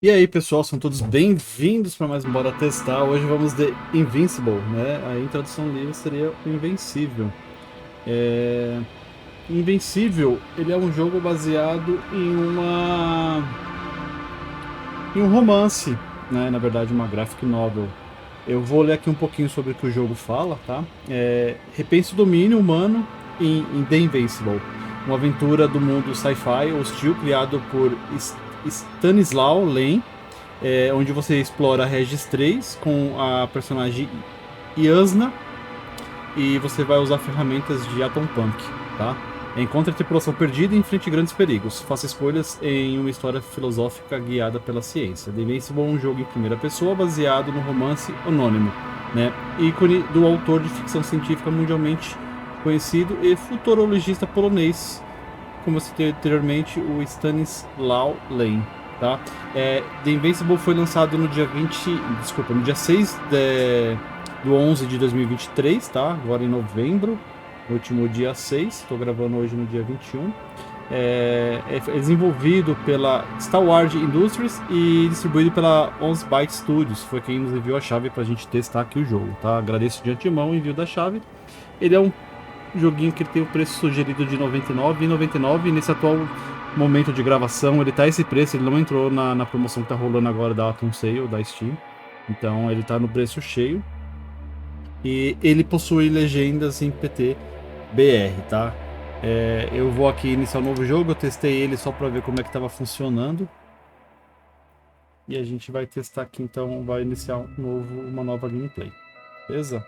E aí pessoal, são todos bem-vindos para mais um Bora Testar. Hoje vamos de Invincible, né? A introdução livre seria o Invencível. Invencível, ele é um jogo baseado em um romance, né? Na verdade, uma graphic novel. Eu vou ler aqui um pouquinho sobre o que o jogo fala, tá? Repense o domínio humano em The Invincible, uma aventura do mundo sci-fi hostil criado por Stanislaw Lem, onde você explora a Regis 3 com a personagem Yasna e você vai usar ferramentas de Atom Punk, tá? Encontre a tripulação perdida e enfrente grandes perigos. Faça escolhas em uma história filosófica guiada pela ciência. The Invincible é um jogo em primeira pessoa baseado no romance anônimo, né? Ícone do autor de ficção científica mundialmente conhecido e futurologista polonês, como eu citei anteriormente, o Stanislaw Lem. Tá? The Invincible foi lançado no dia no dia 6 do 11 de 2023, tá? Agora em novembro, no último dia 6, estou gravando hoje no dia 21. É desenvolvido pela Star Wars Industries e distribuído pela 11 Byte Studios. Foi quem nos enviou a chave para a gente testar aqui o jogo, tá? Agradeço de antemão o envio da chave. Ele é um joguinho que tem o preço sugerido de R$ 99,99 e nesse atual momento de gravação ele tá esse preço, ele não entrou na promoção que tá rolando agora da Atom Sale, da Steam. Então ele tá no preço cheio. E ele possui legendas em PT BR, tá? Eu vou aqui iniciar um novo jogo, eu testei ele só para ver como é que tava funcionando. E a gente vai testar aqui, então vai iniciar uma nova gameplay. Beleza?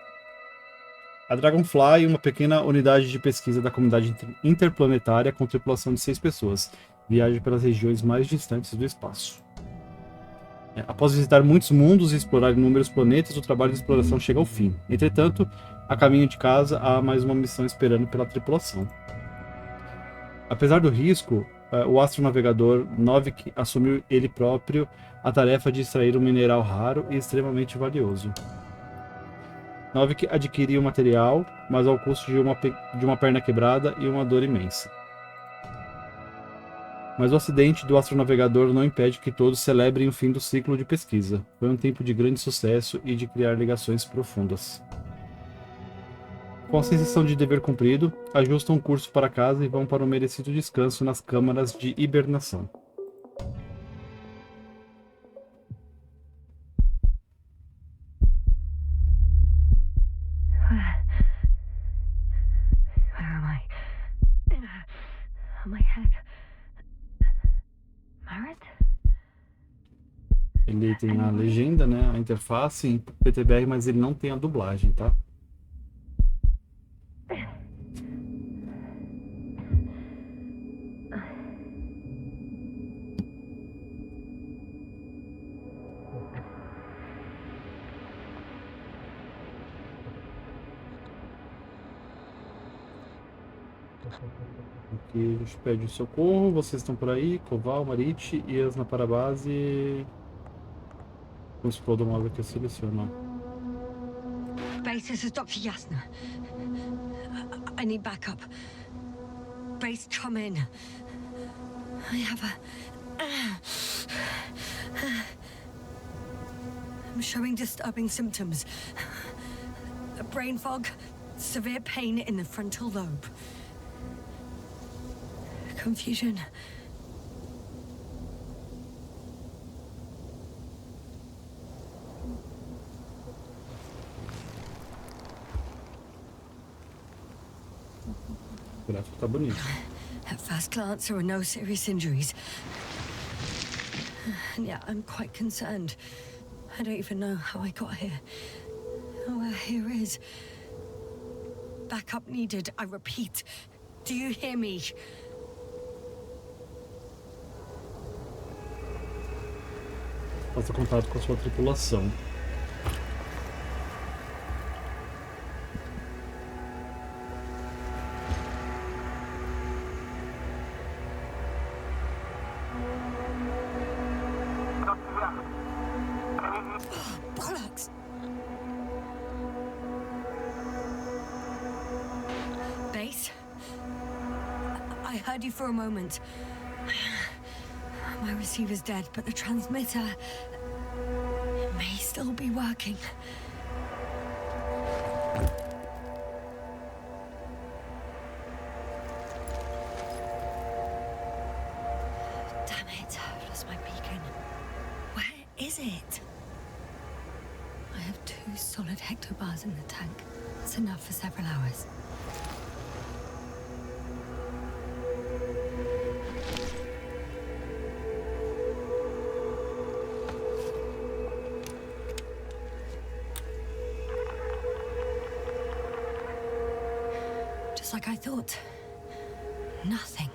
A Dragonfly é uma pequena unidade de pesquisa da comunidade interplanetária com tripulação de 6 pessoas. Viaja pelas regiões mais distantes do espaço. Após visitar muitos mundos e explorar inúmeros planetas, o trabalho de exploração chega ao fim. Entretanto, a caminho de casa, há mais uma missão esperando pela tripulação. Apesar do risco, o astronavegador Novik assumiu ele próprio a tarefa de extrair um mineral raro e extremamente valioso. Novik adquiriu o material, mas ao custo de uma perna quebrada e uma dor imensa. Mas o acidente do astronavegador não impede que todos celebrem o fim do ciclo de pesquisa. Foi um tempo de grande sucesso e de criar ligações profundas. Com a sensação de dever cumprido, ajustam o curso para casa e vão para um merecido descanso nas câmaras de hibernação. Ele tem a legenda, né, a interface em PTBR, mas ele não tem a dublagem, tá? Aqui a gente pede socorro, vocês estão por aí, Koval, Marit, Yasna para a base. O explodomóvel que eu seleciono. Base, this is Dr. Yasna. I need backup. Base, come in. I have I'm showing disturbing symptoms. A brain fog, severe pain in the frontal lobe. Confusion. O gráfico tá bonito. At first glance, there were no serious injuries. And yet, I'm quite concerned. I don't even know how I got here. Where here is. Backup needed, I repeat. Do you hear me? Faça contato com a sua tripulação. Bollocks! Base? I heard you for a moment. My receiver's dead, but the transmitter may still be working. Damn it, I've lost my beacon. Where is it? I have 2 solid hectobars in the tank. It's enough for several hours. Just like I thought. Nothing.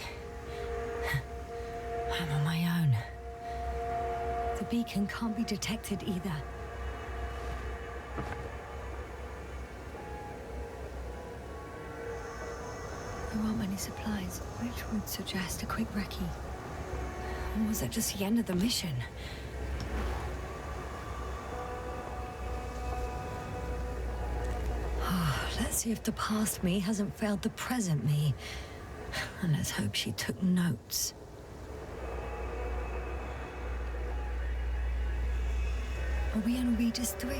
I'm on my own. The beacon can't be detected either. There aren't many supplies, which would suggest a quick recce. Or was it just the end of the mission? Let's see if the past me hasn't failed the present me. And let's hope she took notes. Are we on Regis 3?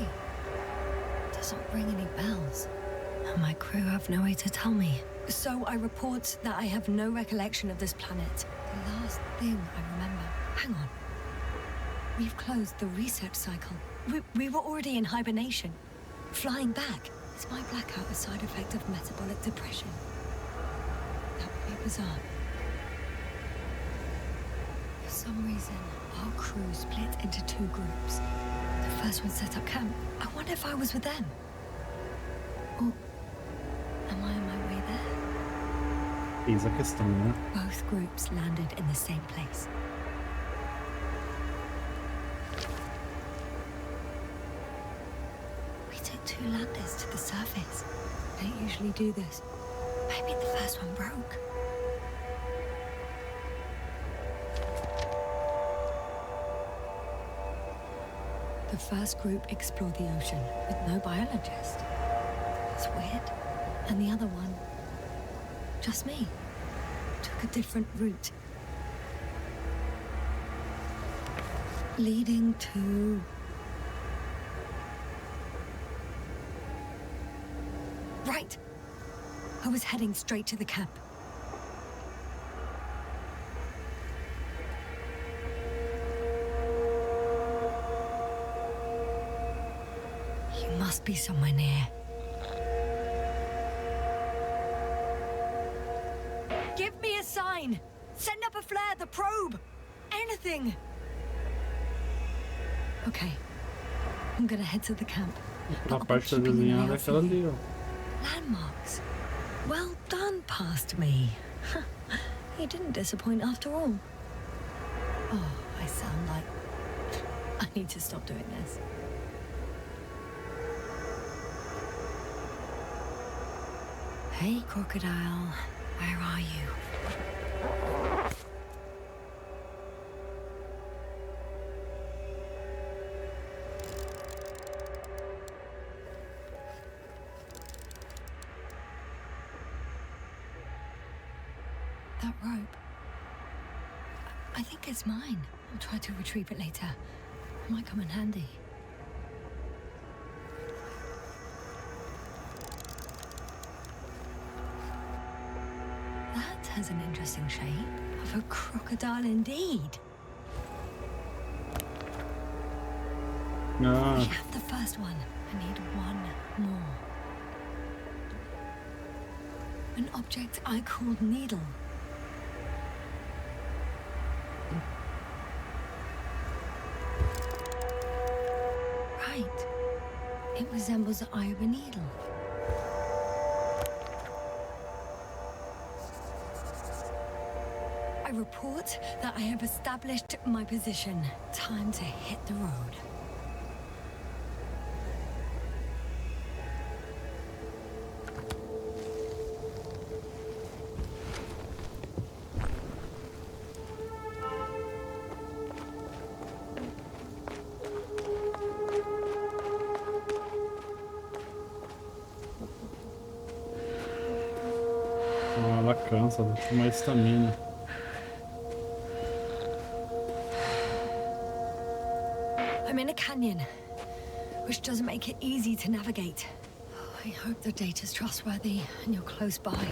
Doesn't ring any bells. And my crew have no way to tell me. So I report that I have no recollection of this planet. The last thing I remember. Hang on. We've closed the research cycle. We were already in hibernation. Flying back. Is my blackout a side effect of metabolic depression? That would be bizarre. For some reason, our crew split into 2 groups. The first one set up camp. I wonder if I was with them. Or am I on my way there? Eis a questão, né? Both groups landed in the same place. We took 2 landers to the surface. They don't usually do this. Maybe the first one broke. The first group explored the ocean with no biologist. It's weird. And the other one, just me, took a different route. Leading to... Right! I was heading straight to the camp. You must be somewhere near. Give me a sign! Send up a flare, the probe! Anything! Okay. I'm gonna head to the camp. A parte da desenhada é aquela ali, ó. Landmarks. Well done, past me. You didn't disappoint after all. Oh, I sound like... I need to stop doing this. Hey, crocodile. Where are you? That rope. I think it's mine. I'll try to retrieve it later. It might come in handy. That has an interesting shape of a crocodile indeed. Ah, We have the first one. I need one more. An object I called Needle. Right. It resembles the eye of a needle. I report that I have established my position. Time to hit the road. ela cansa, deixa mais estamina. I'm in a canyon, which doesn't make it easy to navigate. I hope the data's trustworthy and you're close by.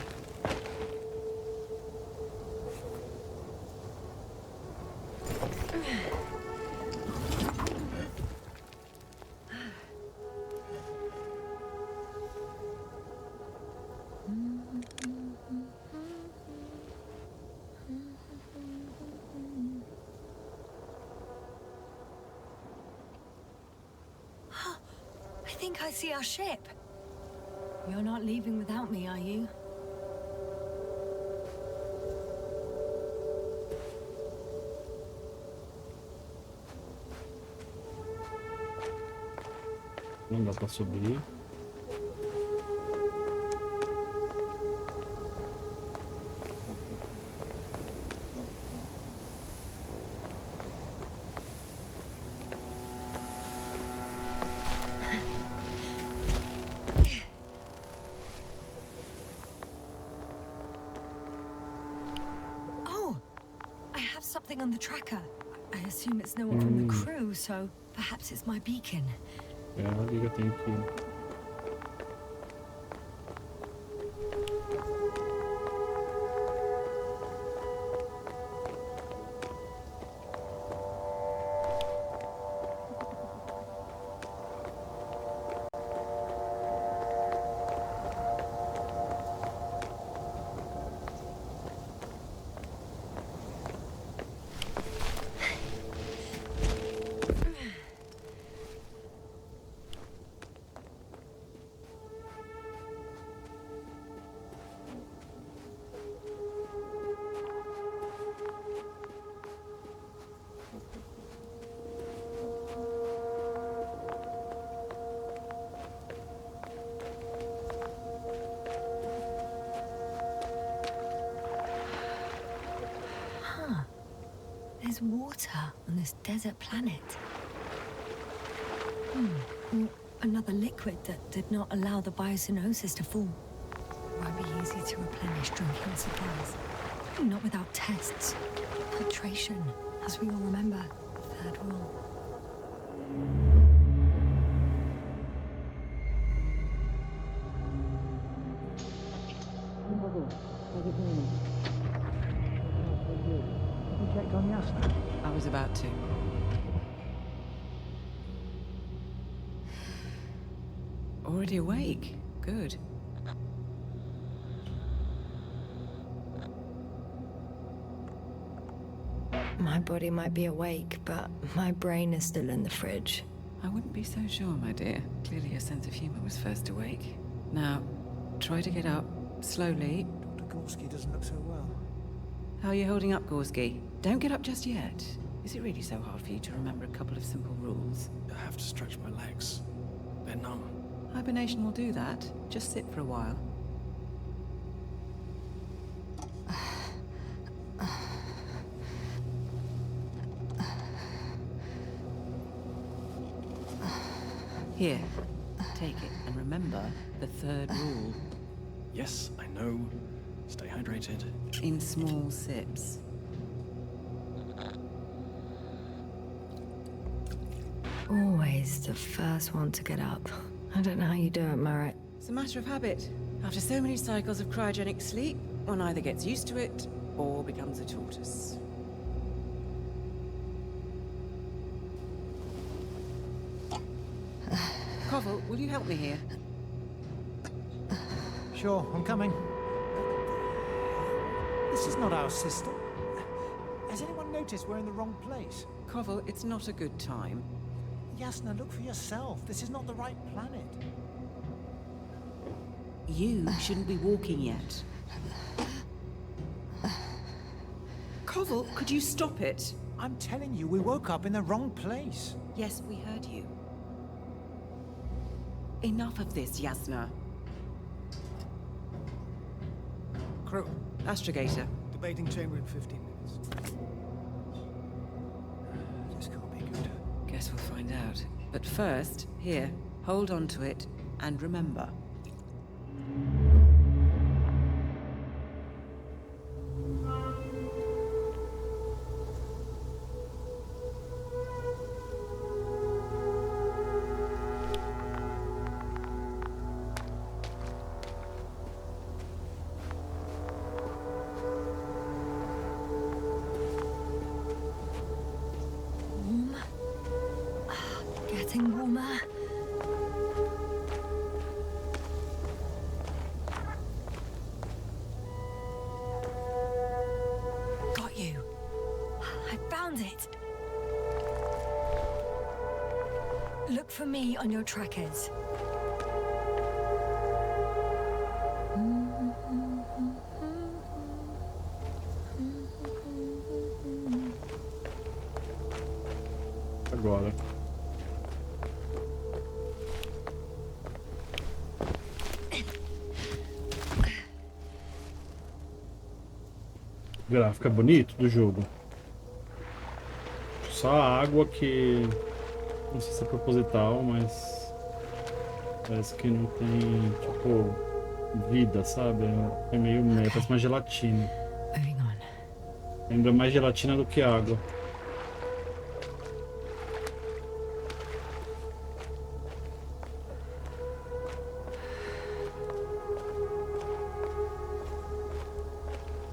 I think I see our ship. You're not leaving without me, are you? Não dá pra subir. Something on the tracker. I assume it's no one from the crew, so perhaps it's my beacon. É, a liga tem aqui. There's water on this desert planet. Another liquid that did not allow the biocenosis to form. Won't be easy to replenish drinking supplies. Not without tests. Filtration, as we all remember. Third rule. Checked on Yasna? I was about to. Already awake? Good. My body might be awake, but my brain is still in the fridge. I wouldn't be so sure, my dear. Clearly your sense of humor was first awake. Now, try to get up, slowly. Dr. Gorski doesn't look so well. How are you holding up, Gorski? Don't get up just yet. Is it really so hard for you to remember a couple of simple rules? I have to stretch my legs. They're numb. Hibernation will do that. Just sit for a while. Here, take it, and remember the third rule. Yes, I know. Stay hydrated. In small sips. Always the first one to get up. I don't know how you do it, Merritt. It's a matter of habit. After so many cycles of cryogenic sleep, one either gets used to it or becomes a tortoise. Koval, will you help me here? Sure, I'm coming. This is not our system. Has anyone noticed we're in the wrong place? Koval, it's not a good time. Yasna, look for yourself. This is not the right planet. You shouldn't be walking yet. Koval, could you stop it? I'm telling you, we woke up in the wrong place. Yes, we heard you. Enough of this, Yasna. Crew, Astrogator. debating chamber in 15 minutes. This can't be good. Guess we'll find out. But first, here, hold on to it, and remember. Sistema. Got you. I found it. Look for me on your trackers. Agora. O gráfico é bonito do jogo. Só a água que não sei se é proposital, mas parece que não tem, tipo, vida, sabe? É meio, parece uma gelatina. Moving on. Lembra mais gelatina do que água.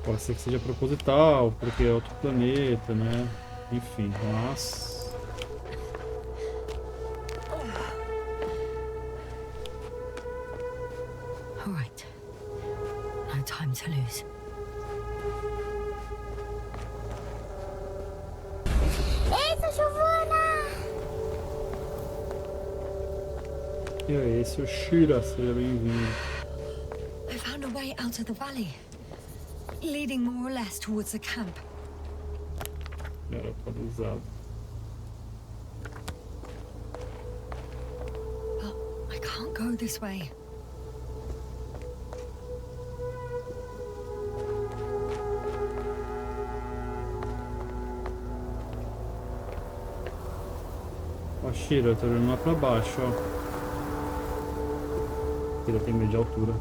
Pode ser que seja proposital, porque é outro planeta, né? Enfim, mas... All right. No time to lose. Eita, Giovana! E é esse, o Shira, seja bem-vindo. I found a way out of the valley, leading more or less towards the camp. Era atualizado. But I can't go this way. Ó, Shira, tá olhando lá pra baixo, ó. Shira tem medo de altura.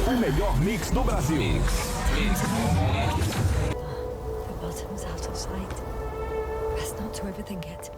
O melhor mix do Brasil. The bottom's out of sight. Best not to overthink it.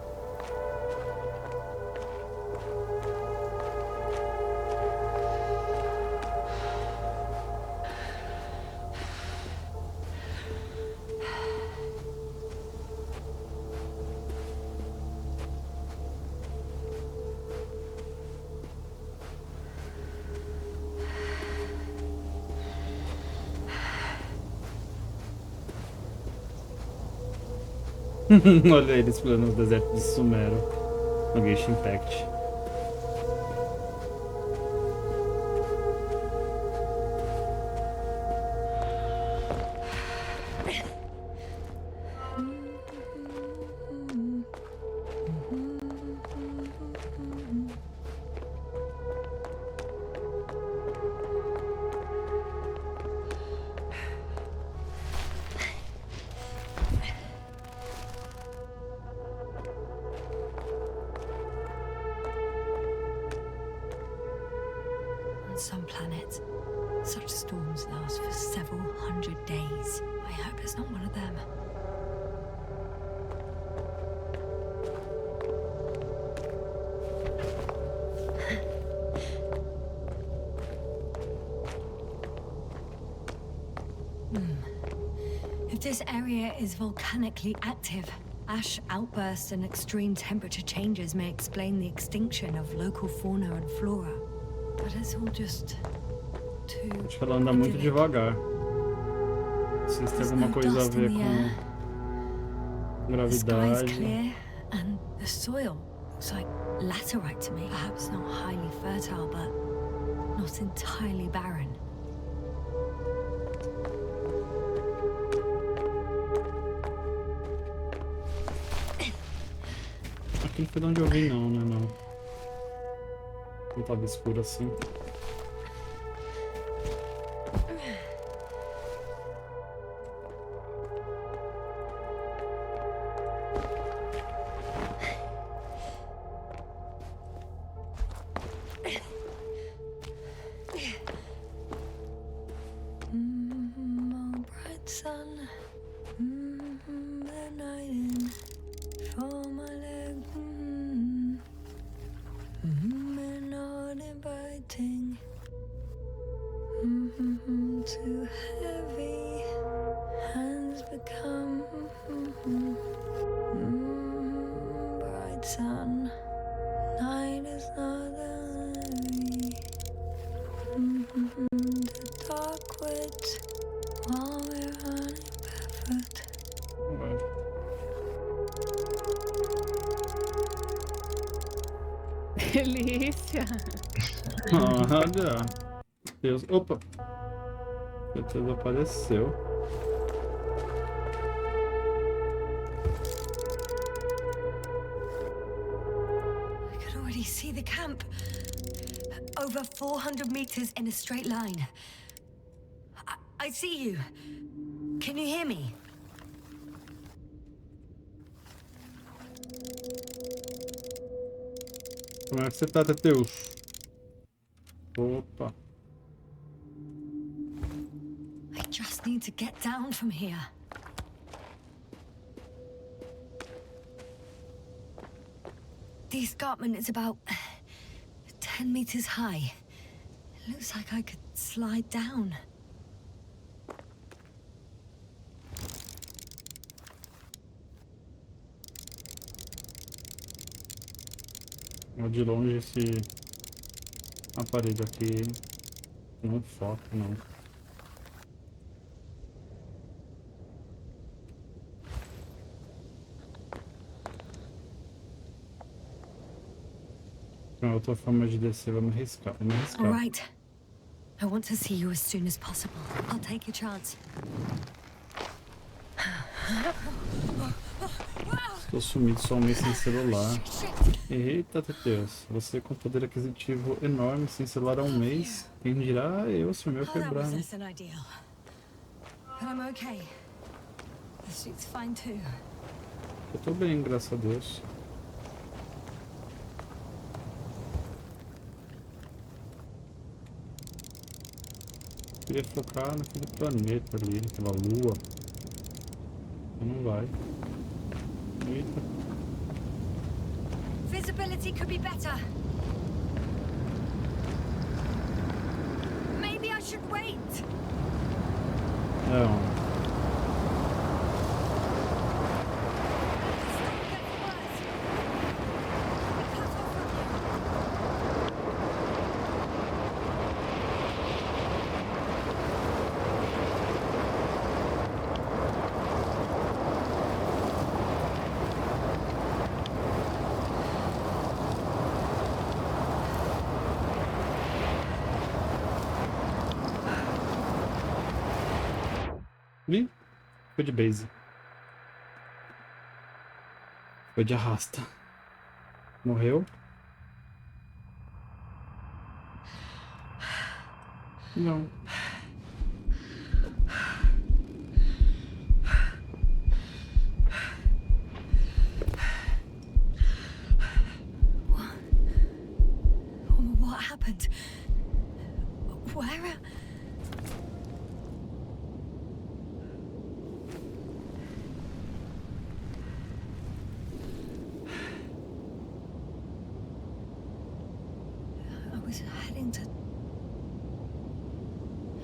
Olha eles explorando os desertos de Sumero no Genshin Impact. On some planets, such storms last for several hundred days. I hope it's not one of them. If this area is volcanically active, ash outbursts and extreme temperature changes may explain the extinction of local fauna and flora. But it's all just too Acho que ela anda muito idyllic. devagar. Não sei se tem alguma coisa a ver com The sky is gravidade. clear and the soil looks like laterite to me. Perhaps not highly fertile, but not entirely barren. Aqui não foi de onde eu vim não, né? Não. Não tava escuro assim. Oh, bright sun, the night in for my leg, and not inviting. Too heavy, hands become bright sun. Night is not enemy. The dark woods while we're running barefoot. Delícia! Olha! Deus. Opa! Certeza apareceu. I can already see the camp. Over 400 meters in a straight line. I see you. Can you hear me? Como é que você tá, Teteus? Opa! I just need to get down from here. The escarpment is about 10 meters high. It looks like I could slide down. De longe esse aparelho aqui não foca, não. A outra forma de descer, vamos arriscar. All right. I want to see you as soon as possible. I'll take your chance. Estou sumido só um mês sem celular. Eita, Teteus. Você com poder aquisitivo enorme, sem celular há um mês. Quem dirá eu se o meu quebrar, né? Eu tô bem, graças a Deus. Queria focar naquele planeta ali, naquela lua. Mas não vai. Eita. Visibility could be better. Maybe I should wait. Não. Ih, foi de base. Foi de arrasta. Morreu? Não. What happened? Where?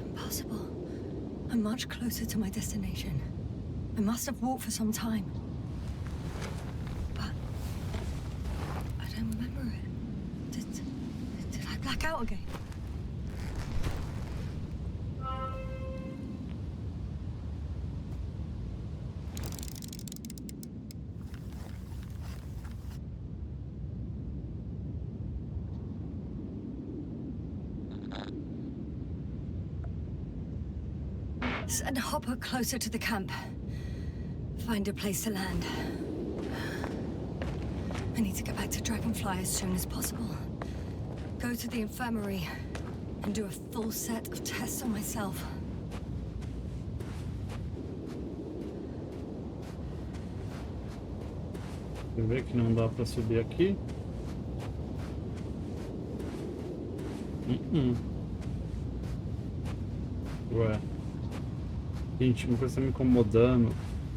Impossible. I'm much closer to my destination. I must have walked for some time. But I don't remember it. Did I black out again? Send a hopper closer to the camp. Find a place to land. I need to get back to Dragonfly as soon as possible. Go to the infirmary and do a full set of tests on myself. Você vê que não dá pra subir aqui? Ué. Gente, uma coisa que tá me incomodando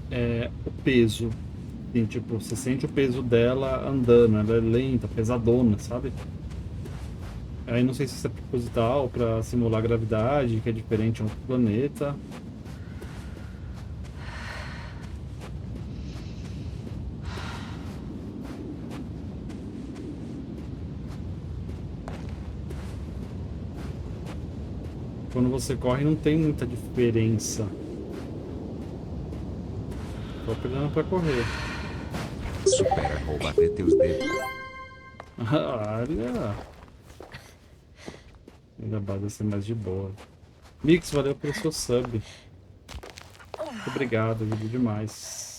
é o peso. Assim, tipo, você sente o peso dela andando, ela é lenta, pesadona, sabe? Aí não sei se isso é proposital para simular a gravidade, que é diferente em outro planeta. Quando você corre não tem muita diferença. Tô pegando pra correr. Supera ou bater teus dedos. Olha. Ainda vai ser mais de boa. Mix, valeu pelo seu sub. Muito obrigado, ajuda demais.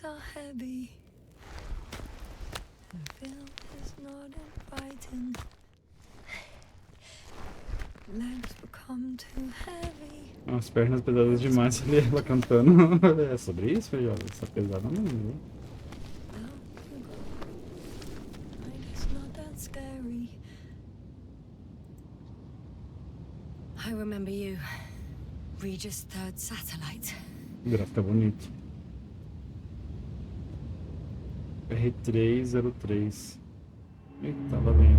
Are heavy. The film is not inviting. Legs become too heavy. As pernas pesadas demais ali, ela cantando. É sobre isso, feijão? Essa pesada não, viu? It's not that scary. I remember you. Regis' third satellite. O gráfico tá bonito. R303. Eita, lá vem.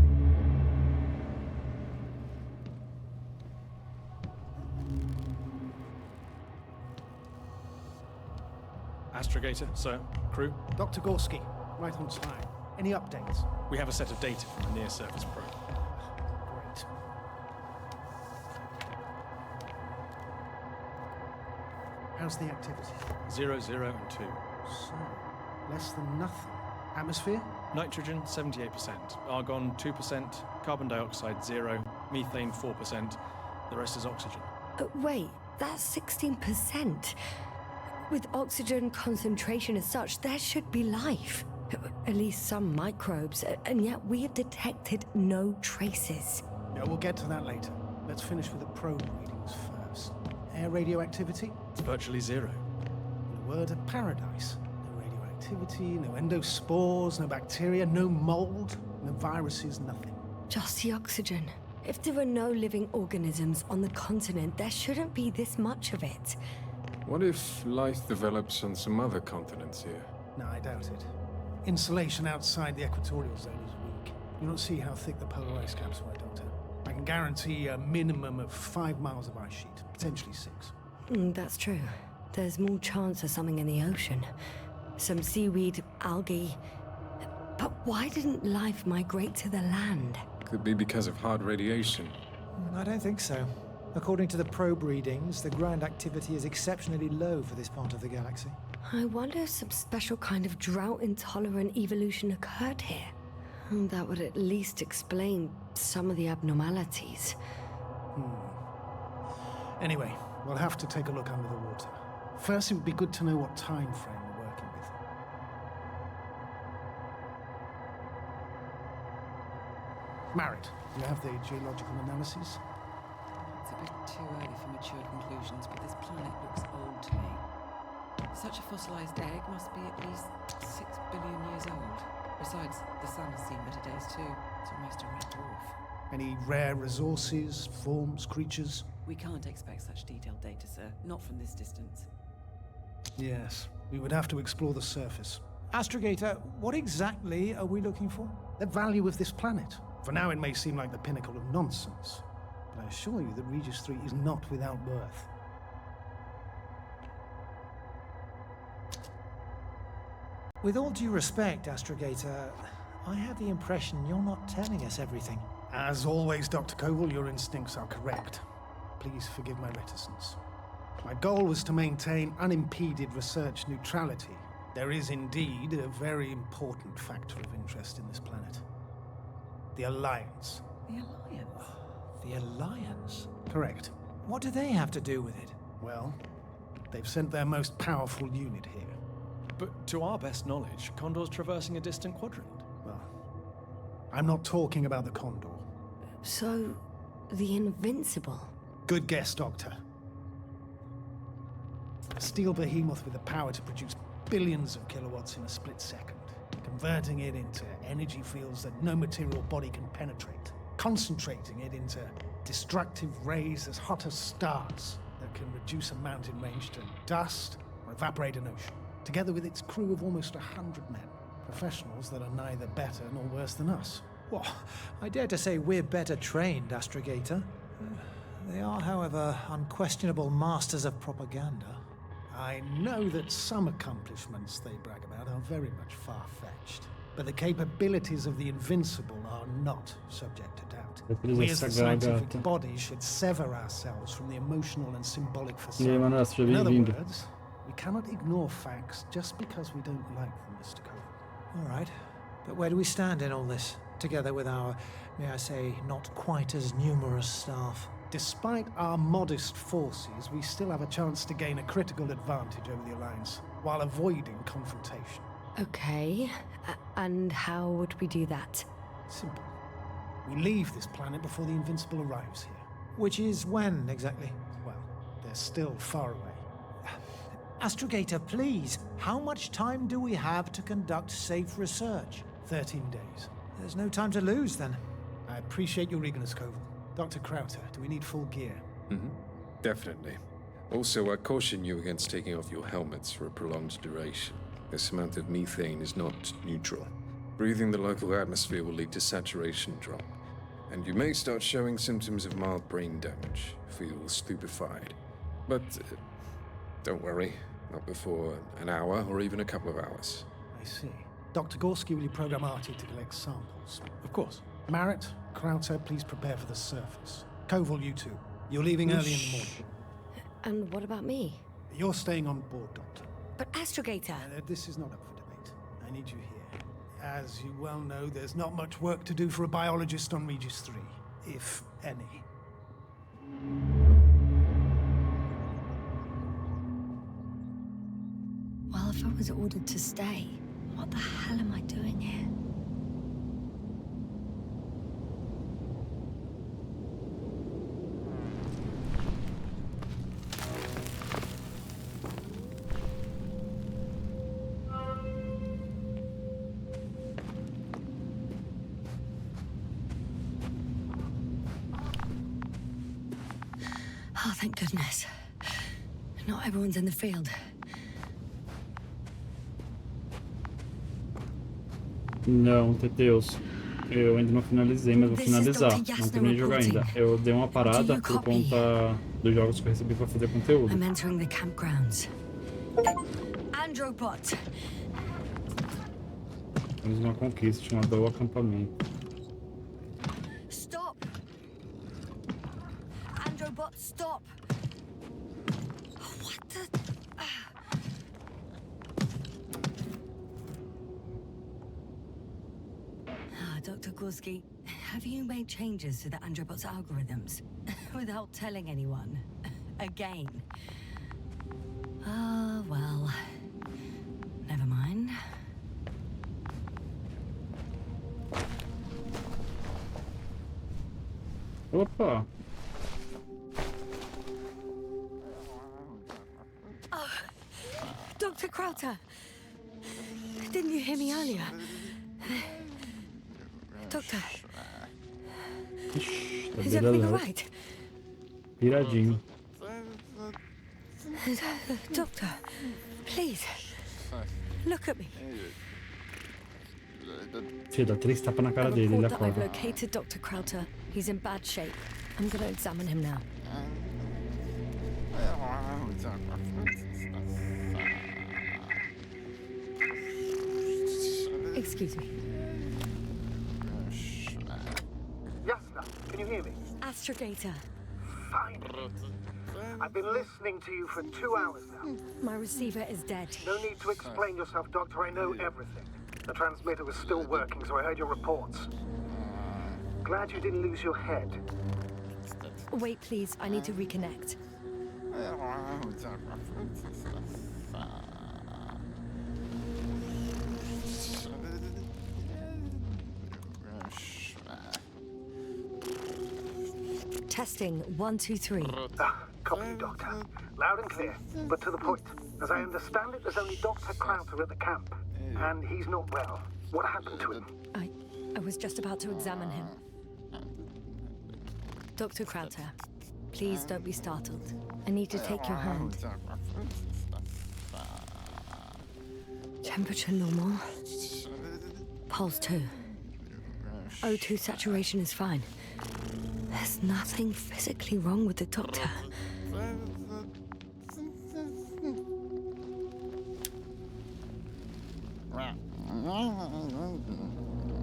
Astrogator, sir, crew. Dr. Gorski, right on time. Any updates? We have a set of data from a near-surface probe. Great. How's the activity? 0, 0, and 2. So, less than nothing. Atmosphere? Nitrogen, 78%. Argon, 2%. Carbon dioxide, 0. Methane, 4%. The rest is oxygen. Wait, that's 16%. With oxygen concentration as such, there should be life. At least some microbes, and yet we have detected no traces. No, we'll get to that later. Let's finish with the probe readings first. Air radioactivity? It's virtually 0. In a word, a paradise. No radioactivity, no endospores, no bacteria, no mold, no viruses, nothing. Just the oxygen. If there are no living organisms on the continent, there shouldn't be this much of it. What if life develops on some other continents here? No, I doubt it. Insulation outside the equatorial zone is weak. You don't see how thick the polar ice caps were, Doctor. I can guarantee a minimum of 5 miles of ice sheet, potentially 6. That's true. There's more chance of something in the ocean. Some seaweed, algae. But why didn't life migrate to the land? Could be because of hard radiation. I don't think so. According to the probe readings, the ground activity is exceptionally low for this part of the galaxy. I wonder if some special kind of drought-intolerant evolution occurred here. That would at least explain some of the abnormalities. Anyway, we'll have to take a look under the water. First, it would be good to know what time frame we're working with. Marit, do you have the geological analyses? It's a bit too early for mature conclusions, but this planet looks old to me. Such a fossilized egg must be at least 6 billion years old. Besides, the sun has seen better days too. It's almost a red dwarf. Any rare resources, forms, creatures? We can't expect such detailed data, sir. Not from this distance. Yes, we would have to explore the surface. Astrogator, what exactly are we looking for? The value of this planet. For now, it may seem like the pinnacle of nonsense, but I assure you that Regis 3 is not without worth. With all due respect, Astrogator, I have the impression you're not telling us everything. As always, Dr. Koval, your instincts are correct. Please forgive my reticence. My goal was to maintain unimpeded research neutrality. There is indeed a very important factor of interest in this planet. The Alliance. The Alliance? The Alliance? Correct. What do they have to do with it? Well, they've sent their most powerful unit here. But to our best knowledge, Condor's traversing a distant quadrant. Well, I'm not talking about the Condor. So, the Invincible? Good guess, Doctor. A steel behemoth with the power to produce billions of kilowatts in a split second. It can converting it into energy fields that no material body can penetrate, concentrating it into destructive rays as hot as stars that can reduce a mountain range to dust or evaporate an ocean, together with its crew of almost 100 men, professionals that are neither better nor worse than us. Well, I dare to say we're better trained, Astrogator. They are, however, unquestionable masters of propaganda. I know that some accomplishments they brag about are very much far-fetched, but the capabilities of the Invincible are not subject to doubt. We as the scientific body should sever ourselves from the emotional and symbolic facade. In other words, we cannot ignore facts just because we don't like them, Mr. Cole. All right, but where do we stand in all this, together with our, may I say, not quite as numerous staff? Despite our modest forces, we still have a chance to gain a critical advantage over the Alliance, while avoiding confrontation. Okay, and how would we do that? Simple. We leave this planet before the Invincible arrives here. Which is when, exactly? Well, they're still far away. Astrogator, please, how much time do we have to conduct safe research? 13 days. There's no time to lose, then. I appreciate your eagerness, Koval. Dr. Crowther, do we need full gear? Definitely. Also, I caution you against taking off your helmets for a prolonged duration. This amount of methane is not neutral. Breathing the local atmosphere will lead to saturation drop, and you may start showing symptoms of mild brain damage, feel stupefied. But don't worry, not before an hour or even a couple of hours. I see. Dr. Gorski, will you program Artie to collect samples? Of course. Marrett, Crowther, please prepare for the surface. Koval, you two. You're leaving early in the morning. And what about me? You're staying on board, Doctor. But Astrogator... This is not up for debate. I need you here. As you well know, there's not much work to do for a biologist on Regis 3, if any. Well, if I was ordered to stay, what the hell am I doing here? Oh, thank goodness. Not everyone's in the field. Não, Teteus. Eu ainda não finalizei, mas vou finalizar. Não terminei de jogar ainda. Eu dei uma parada por conta dos jogos que eu recebi para fazer conteúdo. I'm entering the campgrounds. Androbot. Temos uma conquista chamada o acampamento. Stop. Androbot, stop. What the... Dr. Gorski, have you made changes to the Androbot's algorithms without telling anyone? Again? Well, never mind. Opa! Oh, Dr. Crowther! Didn't you hear me earlier? Doctor, is everything all right? Piradinho. Doctor, please, look at me. Filho, dá 3 tapas na cara dele, ele I've acorda. located Dr. Crowther. He's in bad shape. I'm going to examine him now. Excuse me. Yasna, can you hear me? Astrogator. Finally. I've been listening to you for 2 hours now. My receiver is dead. No need to explain yourself, Doctor. I know everything. The transmitter was still working, so I heard your reports. Glad you didn't lose your head. Wait, please. I need to reconnect. Testing 1, 2, 3. Copy, Doctor. Loud and clear, but to the point. As I understand it, there's only Dr. Crowther at the camp, and he's not well. What happened to him? I was just about to examine him. Dr. Crowther, please don't be startled. I need to take your hand. Temperature normal. Pulse 2. O2 saturation is fine. There's nothing physically wrong with the doctor.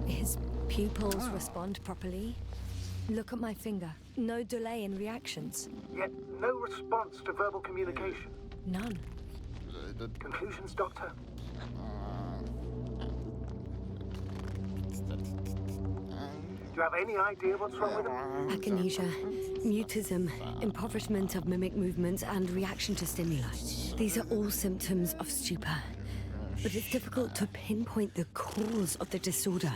His pupils respond properly. Look at my finger. No delay in reactions. Yet no response to verbal communication. None. Conclusions, Doctor? Do you have any idea what's wrong with him? Akinesia, mutism, impoverishment of mimic movements, and reaction to stimuli. These are all symptoms of stupor. But it's difficult to pinpoint the cause of the disorder.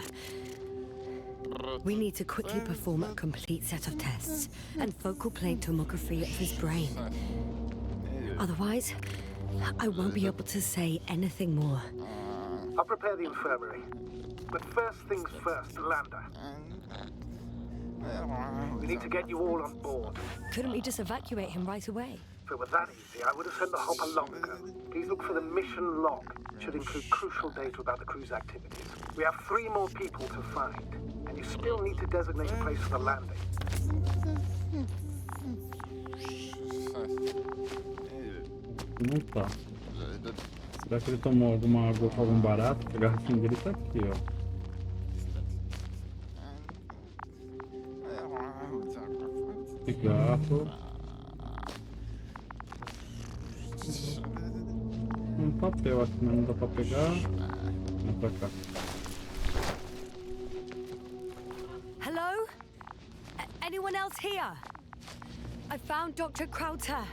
We need to quickly perform a complete set of tests and focal plane tomography of his brain. Otherwise, I won't be able to say anything more. I'll prepare the infirmary. But first things first, the lander. We need to get you all on board. Couldn't we just evacuate him right away? If it were that easy, I would have sent the hopper long ago. Please look for the mission log. It should include crucial data about the crew's activities. We have 3 more people to find, and you still need to designate a place for the landing. Não tá. Será que ele tomou alguma água com algum barato? A garrafinha dele tá aqui, ó. Cigarro. Papel aqui, mas não dá pra pegar. Vamos pra cá. Hello? Anyone else here? I found Dr. Crowther.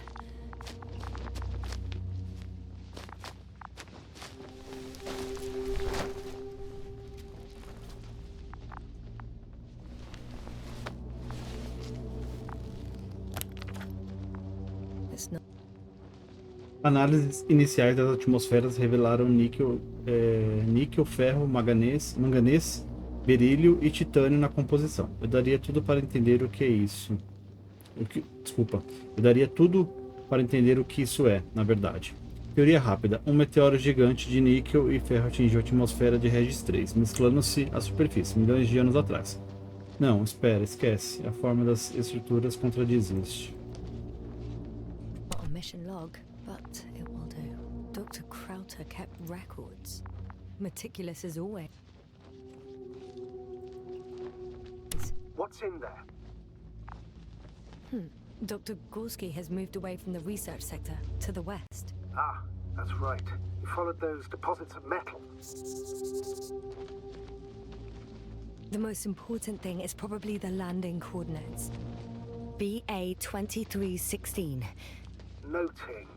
Análises iniciais das atmosferas revelaram níquel, ferro, manganês, berílio e titânio na composição. Eu daria tudo para entender o que é isso. Eu daria tudo para entender o que isso é, na verdade. Teoria rápida. Um meteoro gigante de níquel e ferro atingiu a atmosfera de Regis 3, mesclando-se à superfície, milhões de anos atrás. Não, espera, esquece. A forma das estruturas contradiz isto. Mission log, but it will do. Dr. Crowther kept records. Meticulous as always. What's in there? Dr. Gorski has moved away from the research sector to the west. Ah, that's right. You followed those deposits of metal. The most important thing is probably the landing coordinates. BA-2316. Noting.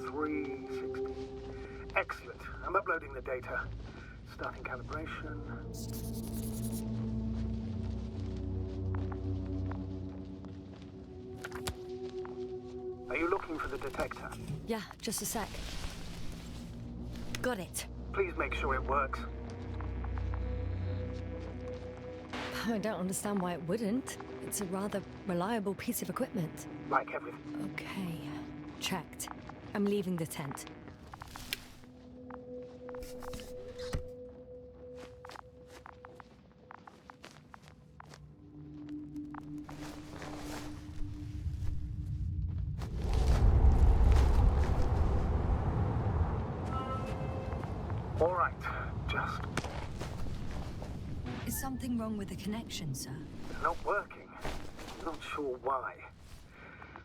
360. Excellent. I'm uploading the data. Starting calibration. Are you looking for the detector? Yeah, just a sec. Got it. Please make sure it works. I don't understand why it wouldn't. It's a rather reliable piece of equipment. Like everything. Okay, checked. I'm leaving the tent. All right, just... Is something wrong with the connection, sir? It's not working. I'm not sure why.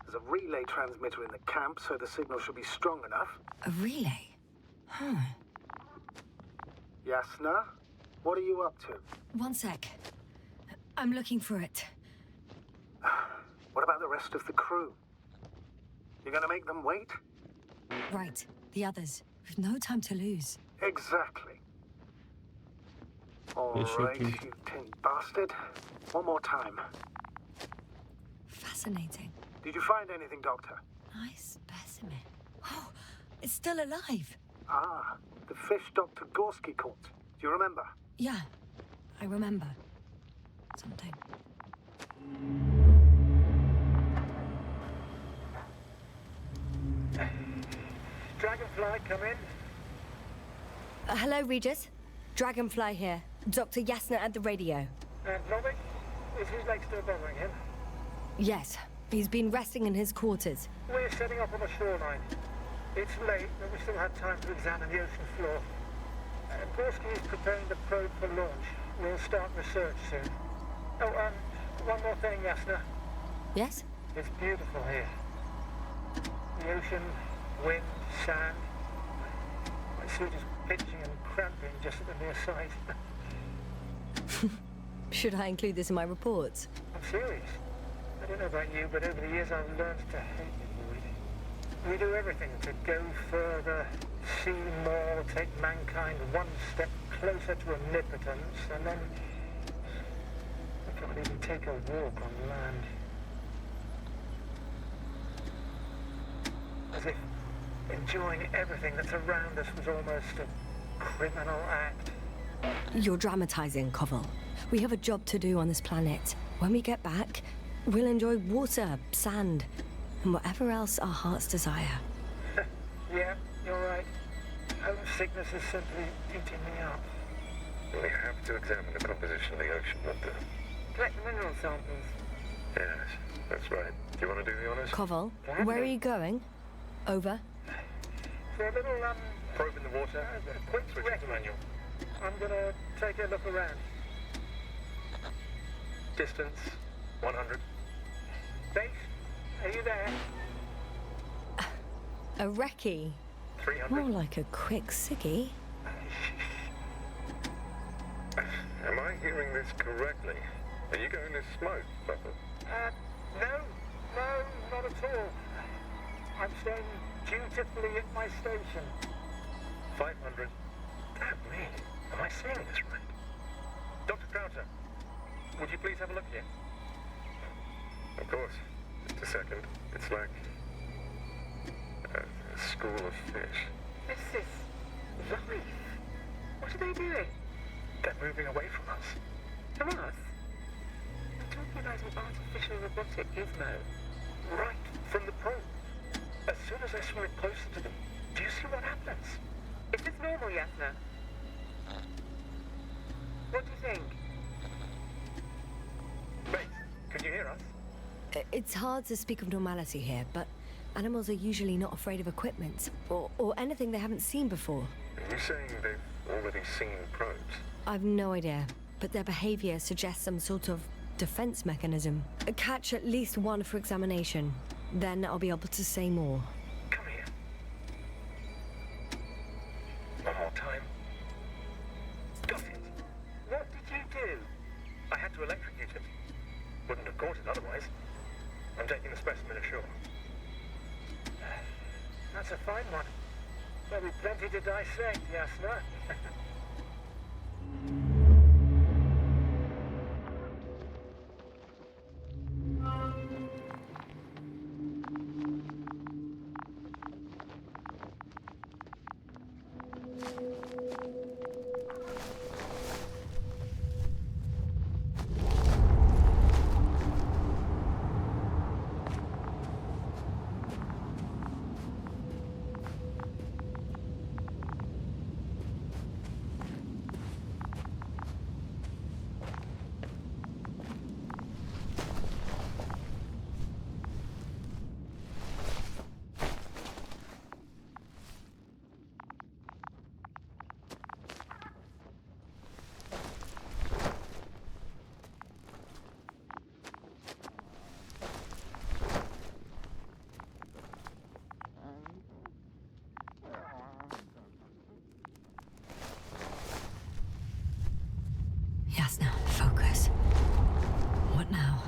There's a relay transmitter in the camp, so the signal should be strong enough. A relay? Huh. Yasna? What are you up to? One sec. I'm looking for it. What about the rest of the crew? You're gonna make them wait? Right, the others. We've no time to lose. Exactly. All right, you tin bastard. One more time. Fascinating. Did you find anything, Doctor? Nice specimen. Oh, it's still alive. Ah, the fish Dr. Gorski caught. Do you remember? Yeah, I remember. Something. Dragonfly, come in. Hello, Regis. Dragonfly here. Dr. Yasna at the radio. And Novik? Is his leg still bothering him? Yes, he's been resting in his quarters. We're setting up on the shoreline. It's late, but we still have time to examine the ocean floor. Gorski is preparing the probe for launch. We'll start research soon. Oh, one more thing, Yasna. Yes? It's beautiful here. The ocean, wind, sand. My suit is pitching and cramping just at the near sight. Should I include this in my reports? I'm serious. I don't know about you, but over the years I've learned to hate the void. We do everything to go further, see more, take mankind one step closer to omnipotence, and then we can't even take a walk on land. As if enjoying everything that's around us was almost a criminal act. You're dramatizing, Koval. We have a job to do on this planet. When we get back, we'll enjoy water, sand, and whatever else our hearts desire. Yeah, you're right. Homesickness is simply eating me up. We have to examine the composition of the ocean water. Collect mineral samples. Yes, that's right. Do you want to do the honors? Koval, where are you going? Over. For a little, Probe in the water. A quick Switch wreck. to manual. I'm gonna take a look around. Distance, 100. Base, are you there? A recce. 300. More like a quick ciggy. Am I hearing this correctly? Are you going to smoke, Papa? No, not at all. I'm staying dutifully at my station. 500. Damn me. Am I saying this right? Dr. Crowther, would you please have a look here? Of course. Just a second. It's like a school of fish. This is life. What are they doing? They're moving away from us. From us? They're talking about an artificial robotic gizmo. Right from the probe. As soon as I swim it closer to them, do you see what happens? Is this normal, Yasna? What do you think? Mate, can you hear us? It's hard to speak of normality here, but animals are usually not afraid of equipment or anything they haven't seen before. Are you saying they've already seen probes? I've no idea, but their behavior suggests some sort of defense mechanism. Catch at least one for examination. Then I'll be able to say more. Come here. One more time. Got it. What did you do? I had to electrocute it. Wouldn't have caught it otherwise. I'm taking the specimen ashore. That's a fine one. There'll be plenty to dissect, Yasna. Yasna, focus. What now?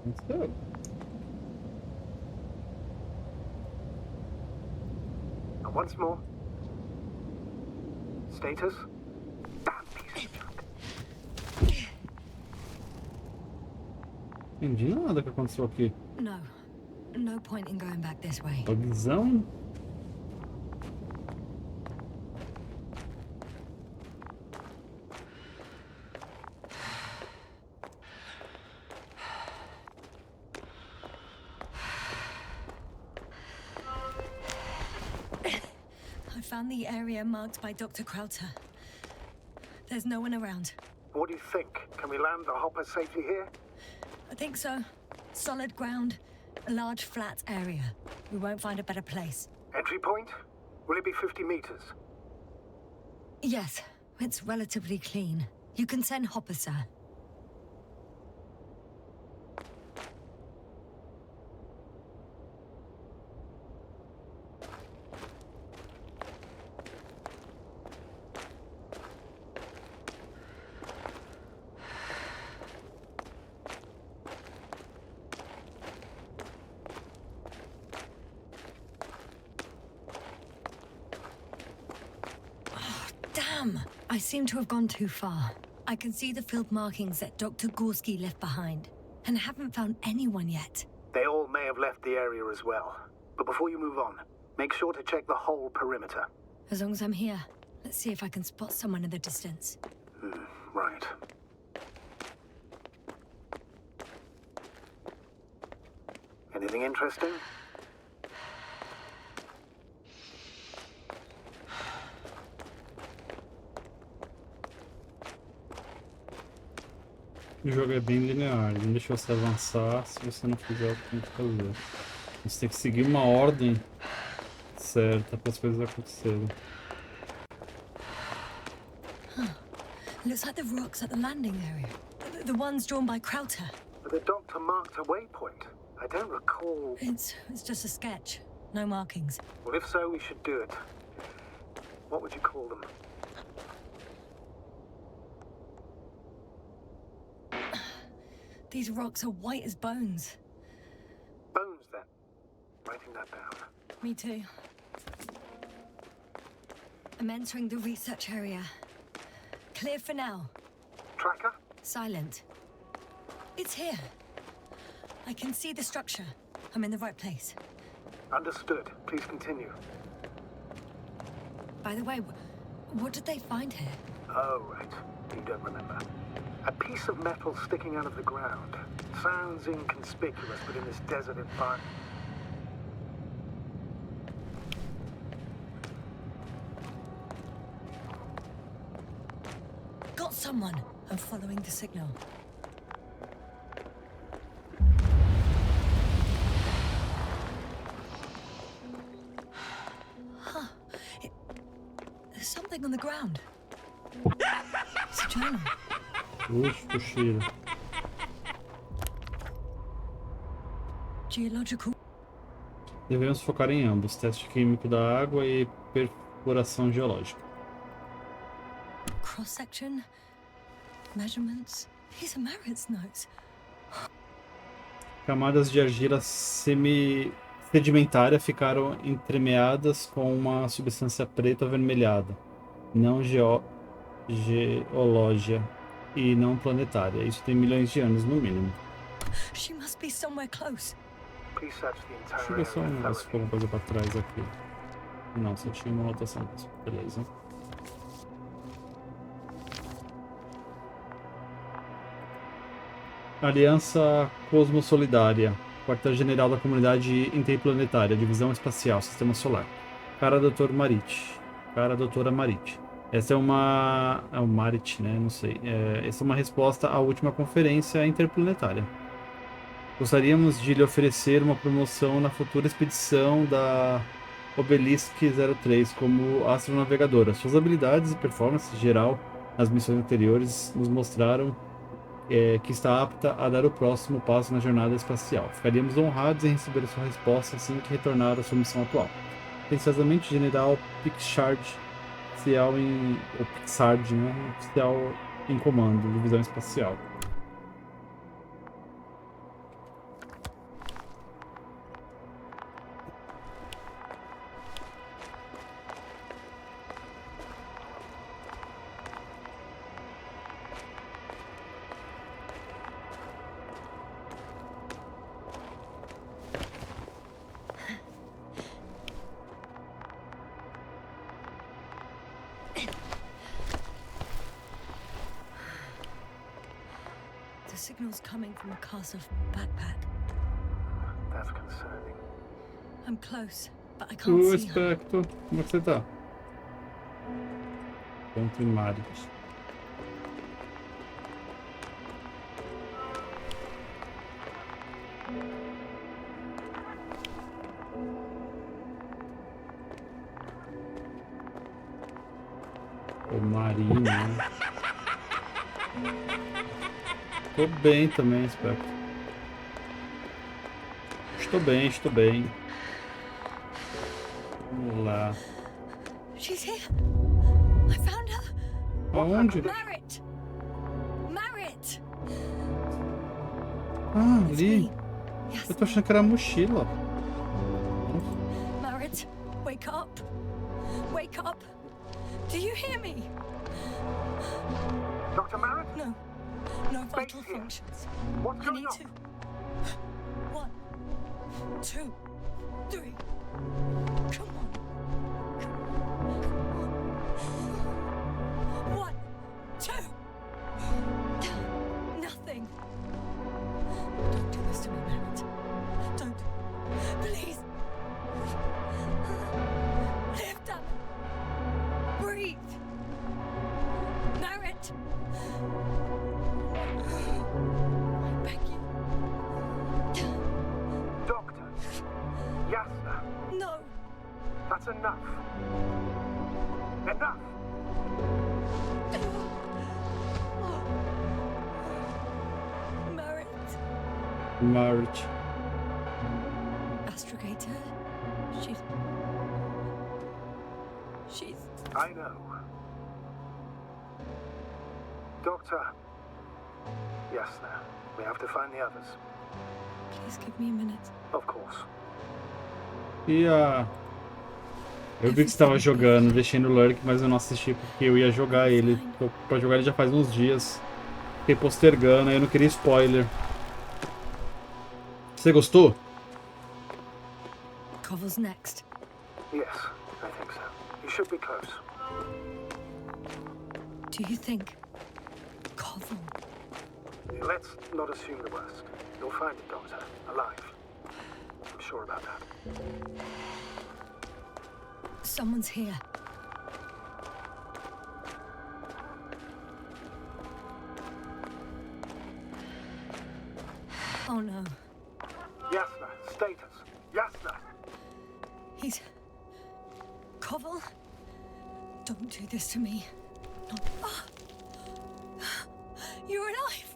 That's good. Once more. Status? Damn piece of junk. Entendi nada que aconteceu aqui. No. No point in going back this way. A visão? I found the area marked by Dr. Krauter. There's no one around. What do you think? Can we land the hopper safely here? I think so. Solid ground, a large flat area. We won't find a better place. Entry point? Will it be 50 meters? Yes, it's relatively clean. You can send Hopper, sir. Damn! I seem to have gone too far. I can see the field markings that Dr. Gorski left behind, and haven't found anyone yet. They all may have left the area as well. But before you move on, make sure to check the whole perimeter. As long as I'm here, let's see if I can spot someone in the distance. Right. Anything interesting? O jogo é bem linear, ele não deixa você avançar se você não fizer o que tem que fazer. Você tem que seguir uma ordem certa para as coisas acontecerem. Looks like the rocks at the landing area. The ones drawn by Krauter. The doctor marked a waypoint. I don't recall... It's just a sketch. No markings. Well, if so, we should do it. What would you call them? These rocks are white as bones. Bones, then. Writing that down. Me too. I'm entering the research area. Clear for now. Tracker? Silent. It's here. I can see the structure. I'm in the right place. Understood. Please continue. By the way, what did they find here? Oh, right. You don't remember. A piece of metal sticking out of the ground. Sounds inconspicuous, but in this desert environment... Got someone. I'm following the signal. Huh. There's something on the ground. It's a journal. Cheiro. Geological. Devemos focar em ambos, teste químico da água e perfuração geológica. Cross-section, measurements. These are Marit's notes. Camadas de argila sedimentária ficaram entremeadas com uma substância preta avermelhada, não geológica e não planetária. Isso tem milhões de anos no mínimo. She must be somewhere close. Please search the entire Deixa eu ver só um negócio se for uma coisa pra trás aqui. Não, só tinha uma rotação. Beleza. Aliança Cosmosolidária. Quartel-General da Comunidade Interplanetária. Divisão Espacial. Sistema Solar. Cara Doutora Marit. Essa é uma... É o Marit, né? Não sei. Essa é uma resposta à última conferência interplanetária. Gostaríamos de lhe oferecer uma promoção na futura expedição da Ballistix 03 como astronavegadora. Suas habilidades e performance geral nas missões anteriores nos mostraram que está apta a dar o próximo passo na jornada espacial. Ficaríamos honrados em receber a sua resposta assim que retornar à sua missão atual. Atenciosamente, General Pixard, oficial em comando, divisão espacial. signals coming from a castle backpack. That's concerning. I'm close, but I can't see her. Espectro, como é que você tá? Ponto primário. O Marinho, né? Tô bem também, Espectro. Estou bem, estou bem. Vamos lá. She's here. I found her. Aonde? Marret. Marret. Ah, It's ali. me. Yes. Eu tô achando que era a mochila. Marret, wake up. Wake up. Do you hear me? Dr. Marret? No. No vital here. functions. What's I going need on? to. 1, 2, 3. Come on. 1, 2. Nothing. Don't do this to me, Marret. Don't. Please. Lift up. Breathe. Marret. I beg you. Doctor. Yasna. No. That's enough. Enough. Marret. March. Astrogator. She's. I know. Doctor. Yasna. We have to find the others. Please give me a minute. Of course. E a... Eu vi que você tava jogando, deixei no lurk, mas eu não assisti porque eu ia jogar ele. Tô pra jogar ele já faz uns dias. Fiquei postergando, aí eu não queria spoiler. Você gostou? Koval's next. Yes, I think so. You should be close. Do you think Koval? Let's not assume the worst. You'll find it, Doctor. Alive. I'm sure about that. Someone's here. Oh no. Yasna, status. Yasna. He's... Koval? Don't do this to me. Not... You're alive!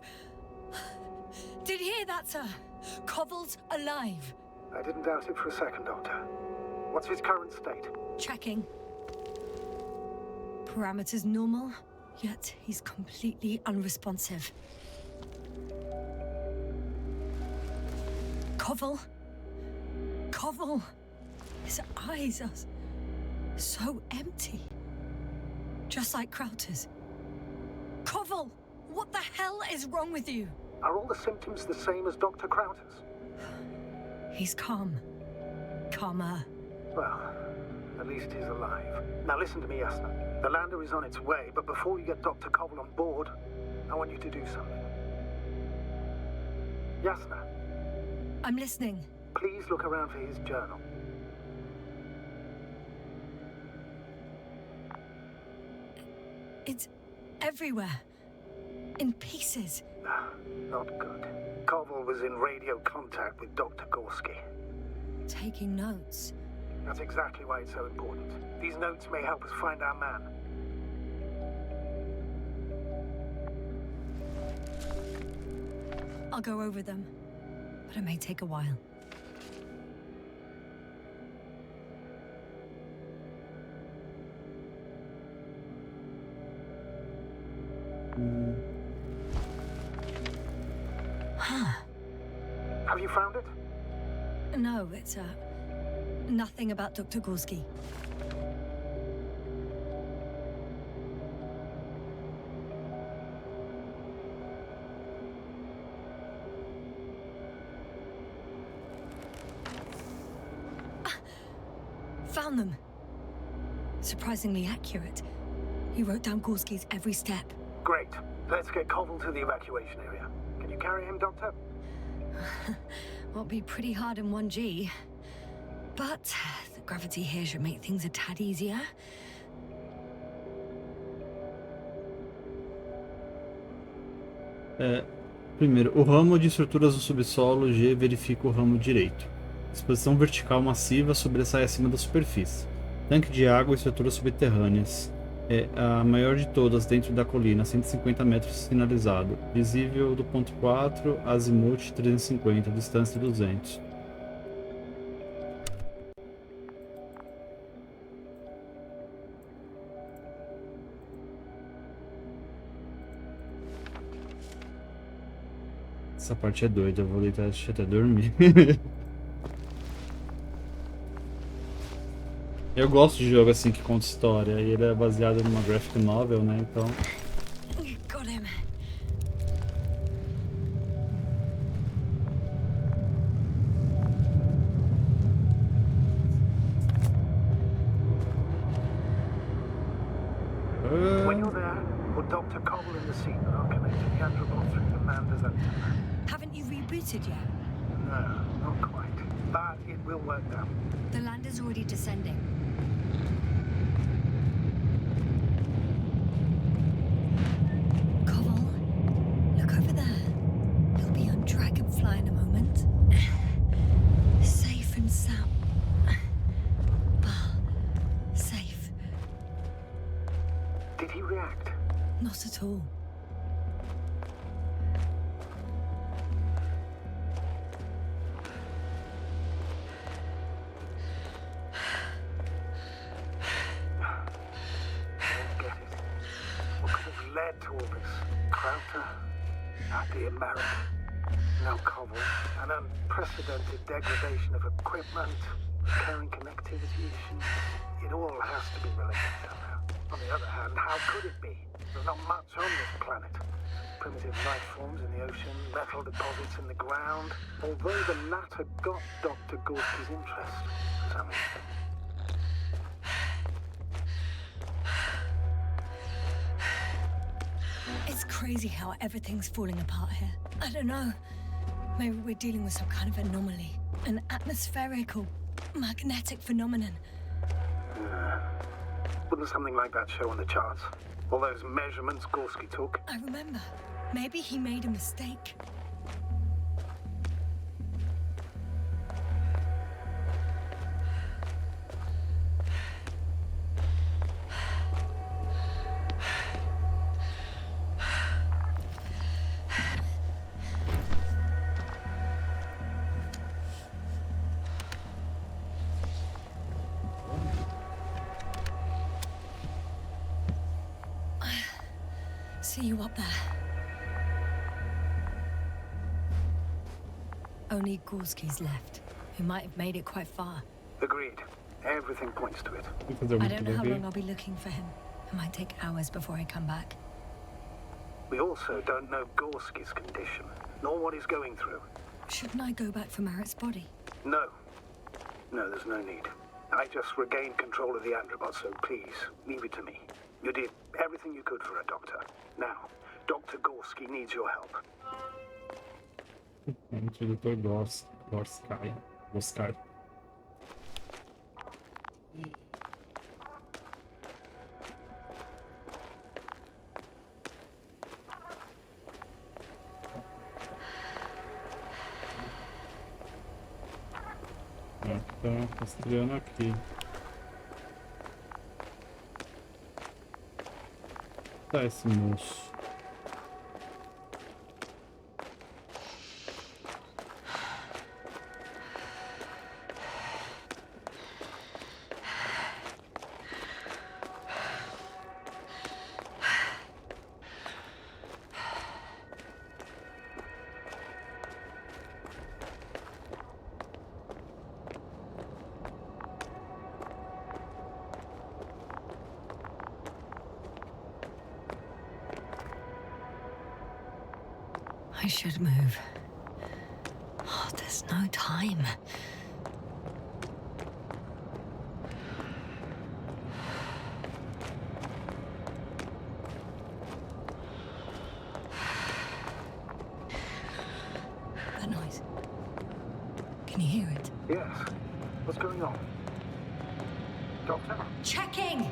Did you hear that, sir? Koval's alive. I didn't doubt it for a second, Doctor. What's his current state? Checking. Parameters normal, yet he's completely unresponsive. Koval? Koval? His eyes are so empty. Just like Krauter's. Koval! What the hell is wrong with you? Are all the symptoms the same as Dr. Krauter's? He's calm. Calmer. Well, at least he's alive. Now listen to me, Yasna. The lander is on its way, but before you get Dr. Koval on board, I want you to do something. Yasna, I'm listening. please look around for his journal. It's everywhere. In pieces. Not good. Koval was in radio contact with Dr. Gorski. Taking notes. That's exactly why it's so important. These notes may help us find our man. I'll go over them, but it may take a while. Have you found it? No, it's nothing about Dr. Gorski. Found them. Surprisingly accurate. He wrote down Gorski's every step. Great. Let's get Koval to the evacuation area. Can you carry him, Doctor? Will be pretty hard in 1G. But the gravity here should make things a tad easier. Primeiro, o ramo de estruturas do subsolo G verifica o ramo direito. Exposição vertical massiva sobressai acima da superfície. Tanque de água e estruturas subterrâneas. É a maior de todas dentro da colina, 150 metros sinalizado. Visível do ponto 4, azimuth 350, distância 200. Essa parte é doida, eu vou deitar até dormir. Eu gosto de jogo assim que conta história, e ele é baseado numa graphic novel, né, então... Got him. When you're there, put Dr. Cobble in the seat and I'll connect to the Androbot through the Manda's antenna. Haven't you rebooted yet? No, not quite. But it will work now. The lander's already descending. Cobble, look over there. He'll be on Dragonfly in a moment. Safe and sound. Well, safe. Did he react? Not at all. An unprecedented degradation of equipment, recurring connectivity issues. It all has to be related somehow. On the other hand, how could it be? There's not much on this planet. Primitive life forms in the ocean, metal deposits in the ground. Although the latter got Dr. Gorski's interest to some extent. It's crazy how everything's falling apart here. I don't know. Maybe we're dealing with some kind of anomaly. An atmospheric or magnetic phenomenon. Wouldn't something like that show on the charts? All those measurements Gorski took? I remember. Maybe he made a mistake. See you up there. Only Gorski's left. He might have made it quite far. Agreed. Everything points to it. I don't know how long I'll be looking for him. It might take hours before I come back. We also don't know Gorski's condition, nor what he's going through. Shouldn't I go back for Merritt's body? No. No, there's no need. I just regained control of the Androbot, so please, leave it to me. You did everything you could for a doctor. Now, Dr. Gorski needs your help. Dr. Gorski. Tá rastreando aqui. Tá esse moço. I should move. Oh, there's no time. Yes. What's going on? Doctor? Checking!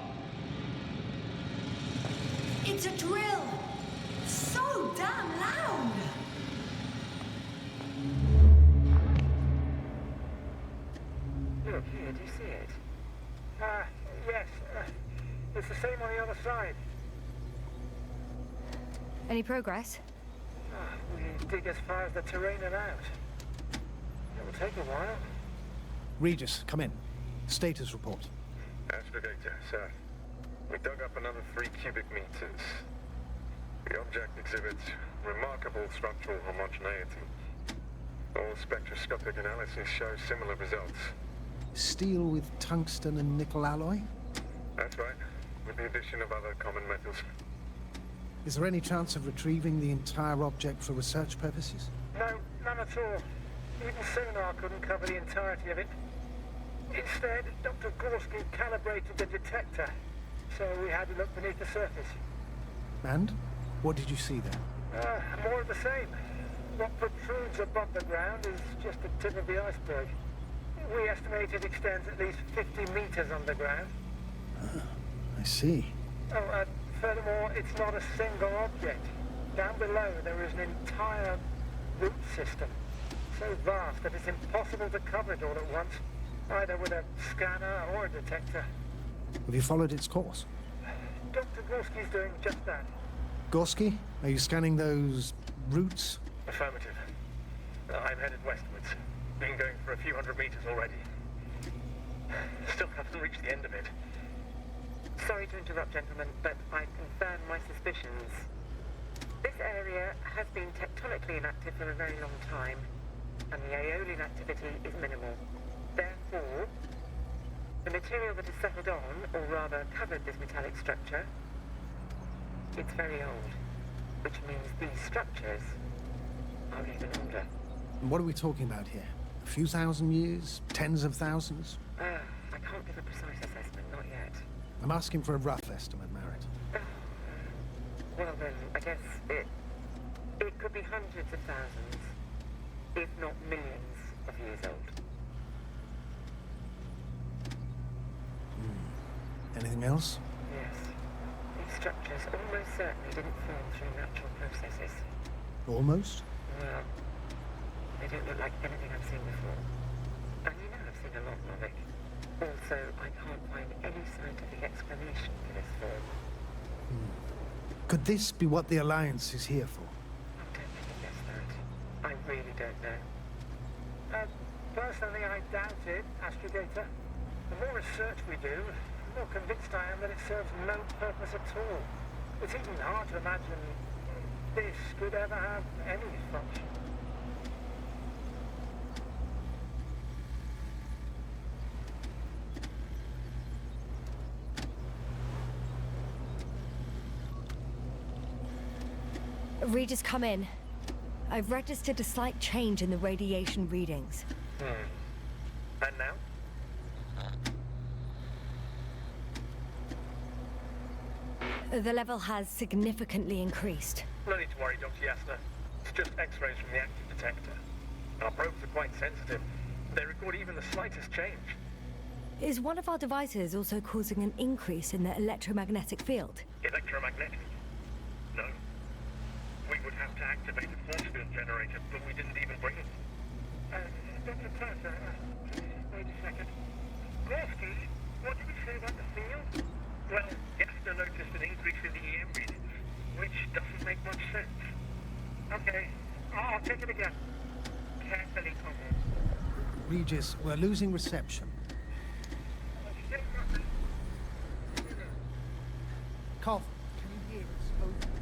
It's a drill! So damn loud! Look, here, do you see it? Yes. It's the same on the other side. Any progress? We dig as far as the terrain and out. It will take a while. Regis, come in. Status report. Astrogator, sir. We dug up another 3 cubic meters. The object exhibits remarkable structural homogeneity. All spectroscopic analysis show similar results. Steel with tungsten and nickel alloy? That's right, with the addition of other common metals. Is there any chance of retrieving the entire object for research purposes? No, none at all. Even sonar couldn't cover the entirety of it. Instead, Dr. Gorski calibrated the detector, so we had to look beneath the surface. And? What did you see there? More of the same. What protrudes above the ground is just the tip of the iceberg. We estimate it extends at least 50 meters underground. I see. Furthermore, it's not a single object. Down below, there is an entire root system, so vast that it's impossible to cover it all at once, either with a scanner or a detector. Have you followed its course? Dr. Gorski's doing just that. Gorski, are you scanning those roots? Affirmative. I'm headed westwards. Been going for a few hundred meters already. Still haven't reached the end of it. Sorry to interrupt, gentlemen, but I confirm my suspicions. This area has been tectonically inactive for a very long time, and the aeolian activity is minimal. Therefore, the material that has settled on, or rather covered this metallic structure, it's very old, which means these structures are even older. And what are we talking about here? A few thousand years? Tens of thousands? I can't give a precise assessment, not yet. I'm asking for a rough estimate, Merritt. Well then, I guess it could be hundreds of thousands, if not millions of years old. Anything else? Yes. These structures almost certainly didn't form through natural processes. Almost? Well, they don't look like anything I've seen before. And you know I've seen a lot of it. Also, I can't find any scientific explanation for this form. Could this be what the Alliance is here for? I don't think it gets that. I really don't know. Personally, I doubt it, Astrogator. The more research we do, the more convinced I am that it serves no purpose at all. It's even hard to imagine this could ever have any function. Regis, come in. I've registered a slight change in the radiation readings. And now? The level has significantly increased. No need to worry, Dr. Yasna. It's just X-rays from the active detector. Our probes are quite sensitive. They record even the slightest change. Is one of our devices also causing an increase in the electromagnetic field? Electromagnetic? No. We would have to activate a force field generator, but we didn't even bring it. Dr. Plaza, wait a second. Gorski, what did he say about the field? Well, Yasna noticed an increase in the EM readings, which doesn't make much sense. Okay, I'll take it again. Carefully, Comrade. Regis, we're losing reception. Cough, can you hear us? Over.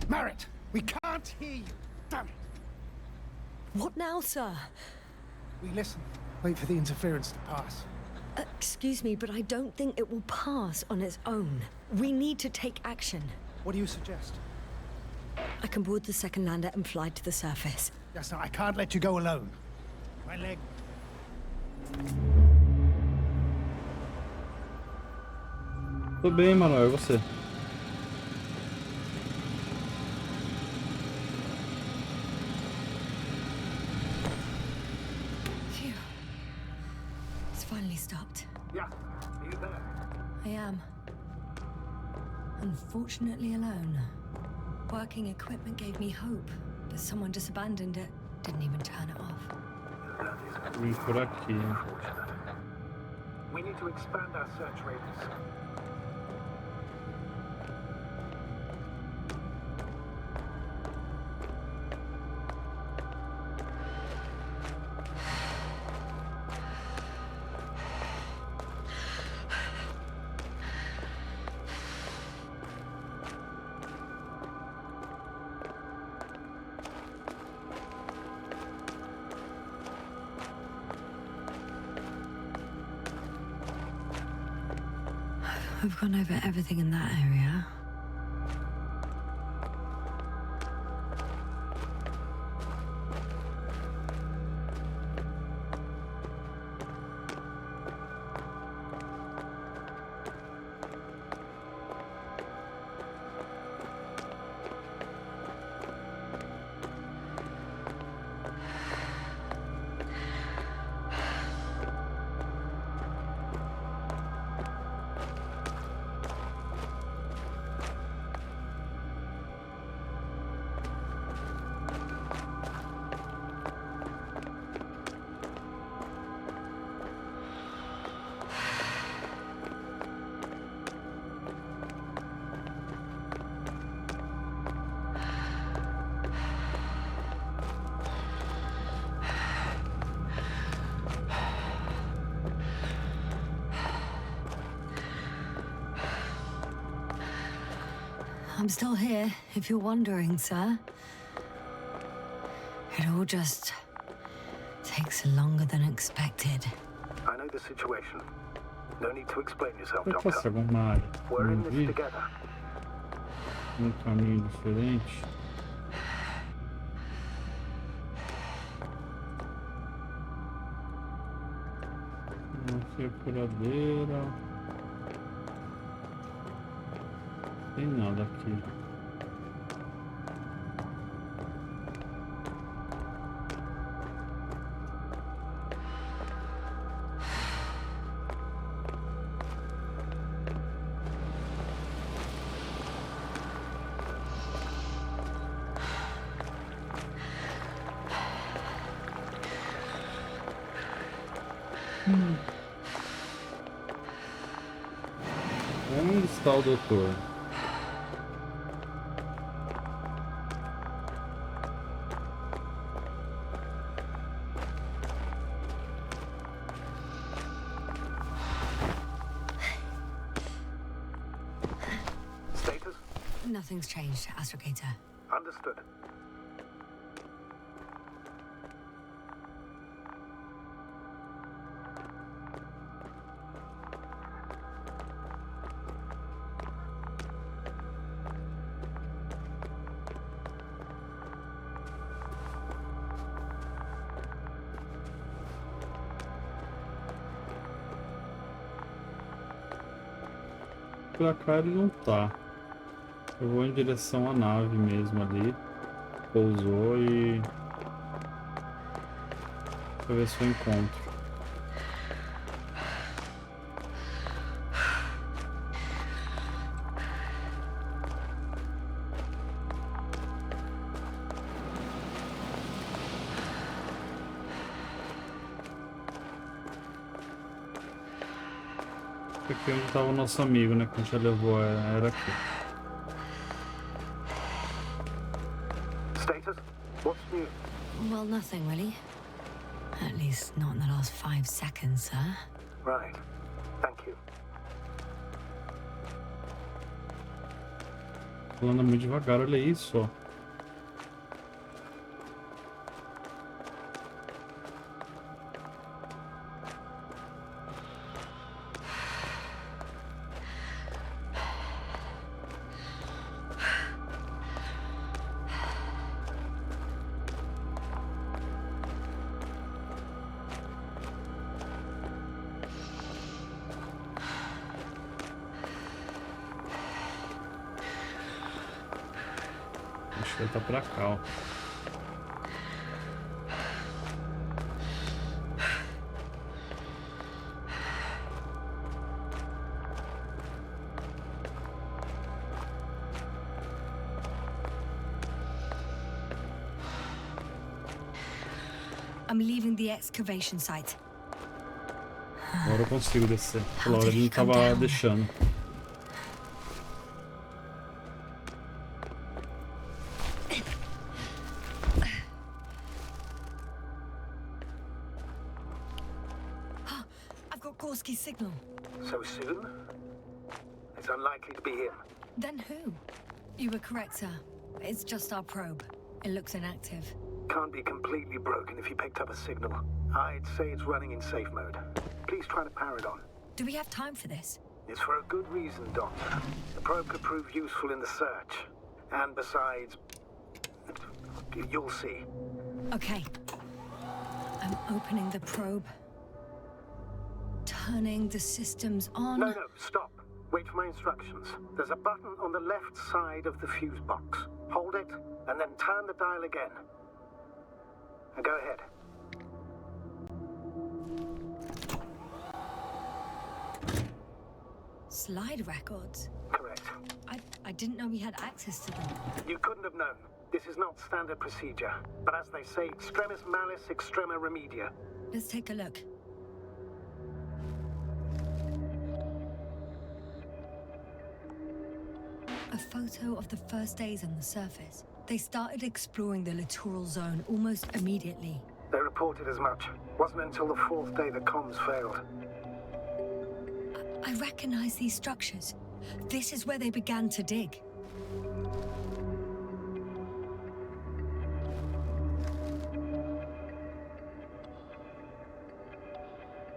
Merritt, we can't hear you. Damn it. What now, sir? We listen. Wait for the interference to pass. Excuse me, but I don't think it will pass on its own. We need to take action. What do you suggest? I can board the second lander and fly to the surface. Yes, no, I can't let you go alone. My leg. Tô bem, Manuel, e você? stopped. Yeah, are you there? I am. Unfortunately alone. Working equipment gave me hope, but someone just abandoned it. Didn't even turn it off. Vim por aqui. We need to expand our search radius. We've gone over everything in that area. I'm still here, if you're wondering, sir. It all just takes longer than expected. I know the situation. No need to explain yourself, Eu posso Doctor. alguma área? We're in Não this vi? together. Caminho diferente. Aqui é furadeira. Tem nada aqui. Onde está o doutor? Status? Nothing's changed, Astrogator. Understood. Pra cá ele não tá. Eu vou em direção à nave mesmo ali. Pousou e... Deixa eu ver se eu encontro. Aqui é onde estava o nosso amigo, né? Que a gente já levou, era aqui. Status? What's new? Well, nothing really. At least not in the last 5 seconds, sir. Right. Thank you. Ela anda muito devagar, olha isso, ó. Acho que ele tá pra cá, ó. I'm leaving the excavation site. Agora eu consigo descer. Pela hora ele não tava deixando. I've got Gorski's signal. So soon? It's unlikely to be him. Then who? You were correct, sir. It's just our probe. It looks inactive. Can't be completely broken if you picked up a signal. I'd say it's running in safe mode. Please try to power it on. Do we have time for this? It's for a good reason, Doctor. The probe could prove useful in the search. And besides, you'll see. Okay. I'm opening the probe. Turning the systems on. No, stop. Wait for my instructions. There's a button on the left side of the fuse box. Hold it, and then turn the dial again. Now go ahead. Slide records? Correct. I didn't know we had access to them. You couldn't have known. This is not standard procedure. But as they say, extremis malis, extrema remedia. Let's take a look. A photo of the first days on the surface. They started exploring the littoral zone almost immediately. They reported as much. Wasn't until the fourth day the comms failed. I recognize these structures. This is where they began to dig.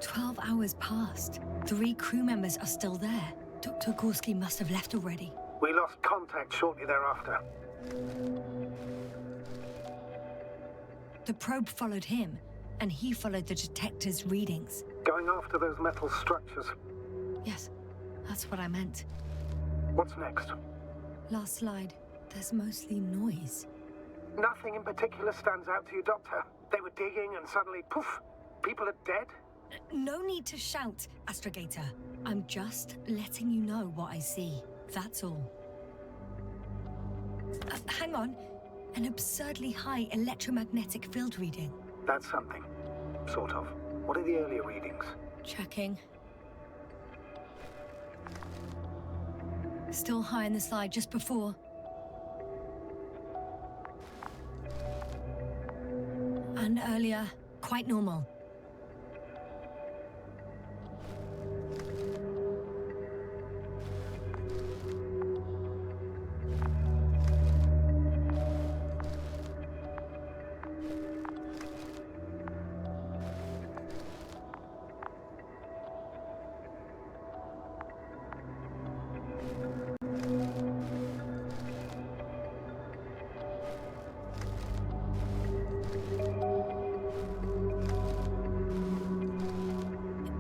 "12 hours passed. 3 crew members are still there. Dr. Gorski must have left already. We lost contact shortly thereafter. The probe followed him, and he followed the detector's readings. Going after those metal structures. Yes, that's what I meant. What's next? Last slide. There's mostly noise. Nothing in particular stands out to you, Doctor? They were digging and suddenly, poof, people are dead? No need to shout, Astrogator. I'm just letting you know what I see. That's all. Hang on. An absurdly high electromagnetic field reading. That's something. Sort of. What are the earlier readings? Checking. Still high in the slide just before. And earlier, quite normal.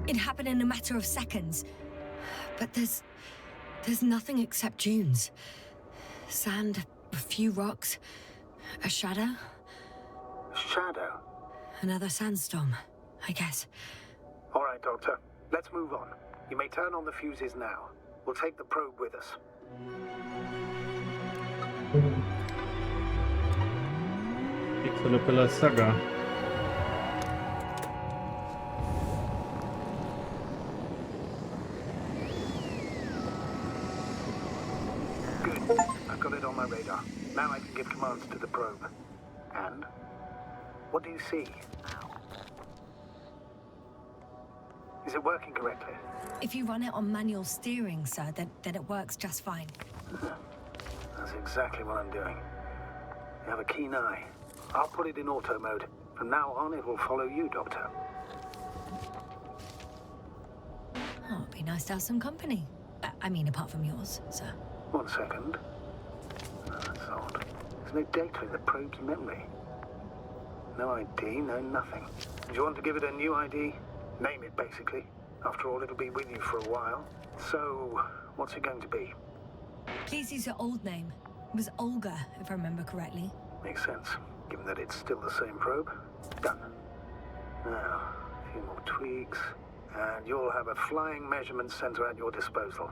It happened in a matter of seconds. But there's nothing except dunes. Sand, a few rocks, a shadow. Shadow? Another sandstorm, I guess. All right, Doctor. Let's move on. You may turn on the fuses now. We'll take the probe with us. Piccolo pela SH. Good. I've got it on my radar. Now I can give commands to the probe. And? What do you see? Is it working correctly? If you run it on manual steering, sir, then it works just fine. That's exactly what I'm doing. You have a keen eye. I'll put it in auto mode. From now on, it will follow you, Doctor. Oh, it'd be nice to have some company. I mean, apart from yours, sir. 1 second. Oh, that's odd. There's no data in the probe's memory. No ID, no nothing. Do you want to give it a new ID? Name it, basically. After all, it'll be with you for a while. So, what's it going to be? Please use your old name. It was Olga, if I remember correctly. Makes sense, given that it's still the same probe. Done. Now, a few more tweaks, and you'll have a flying measurement center at your disposal.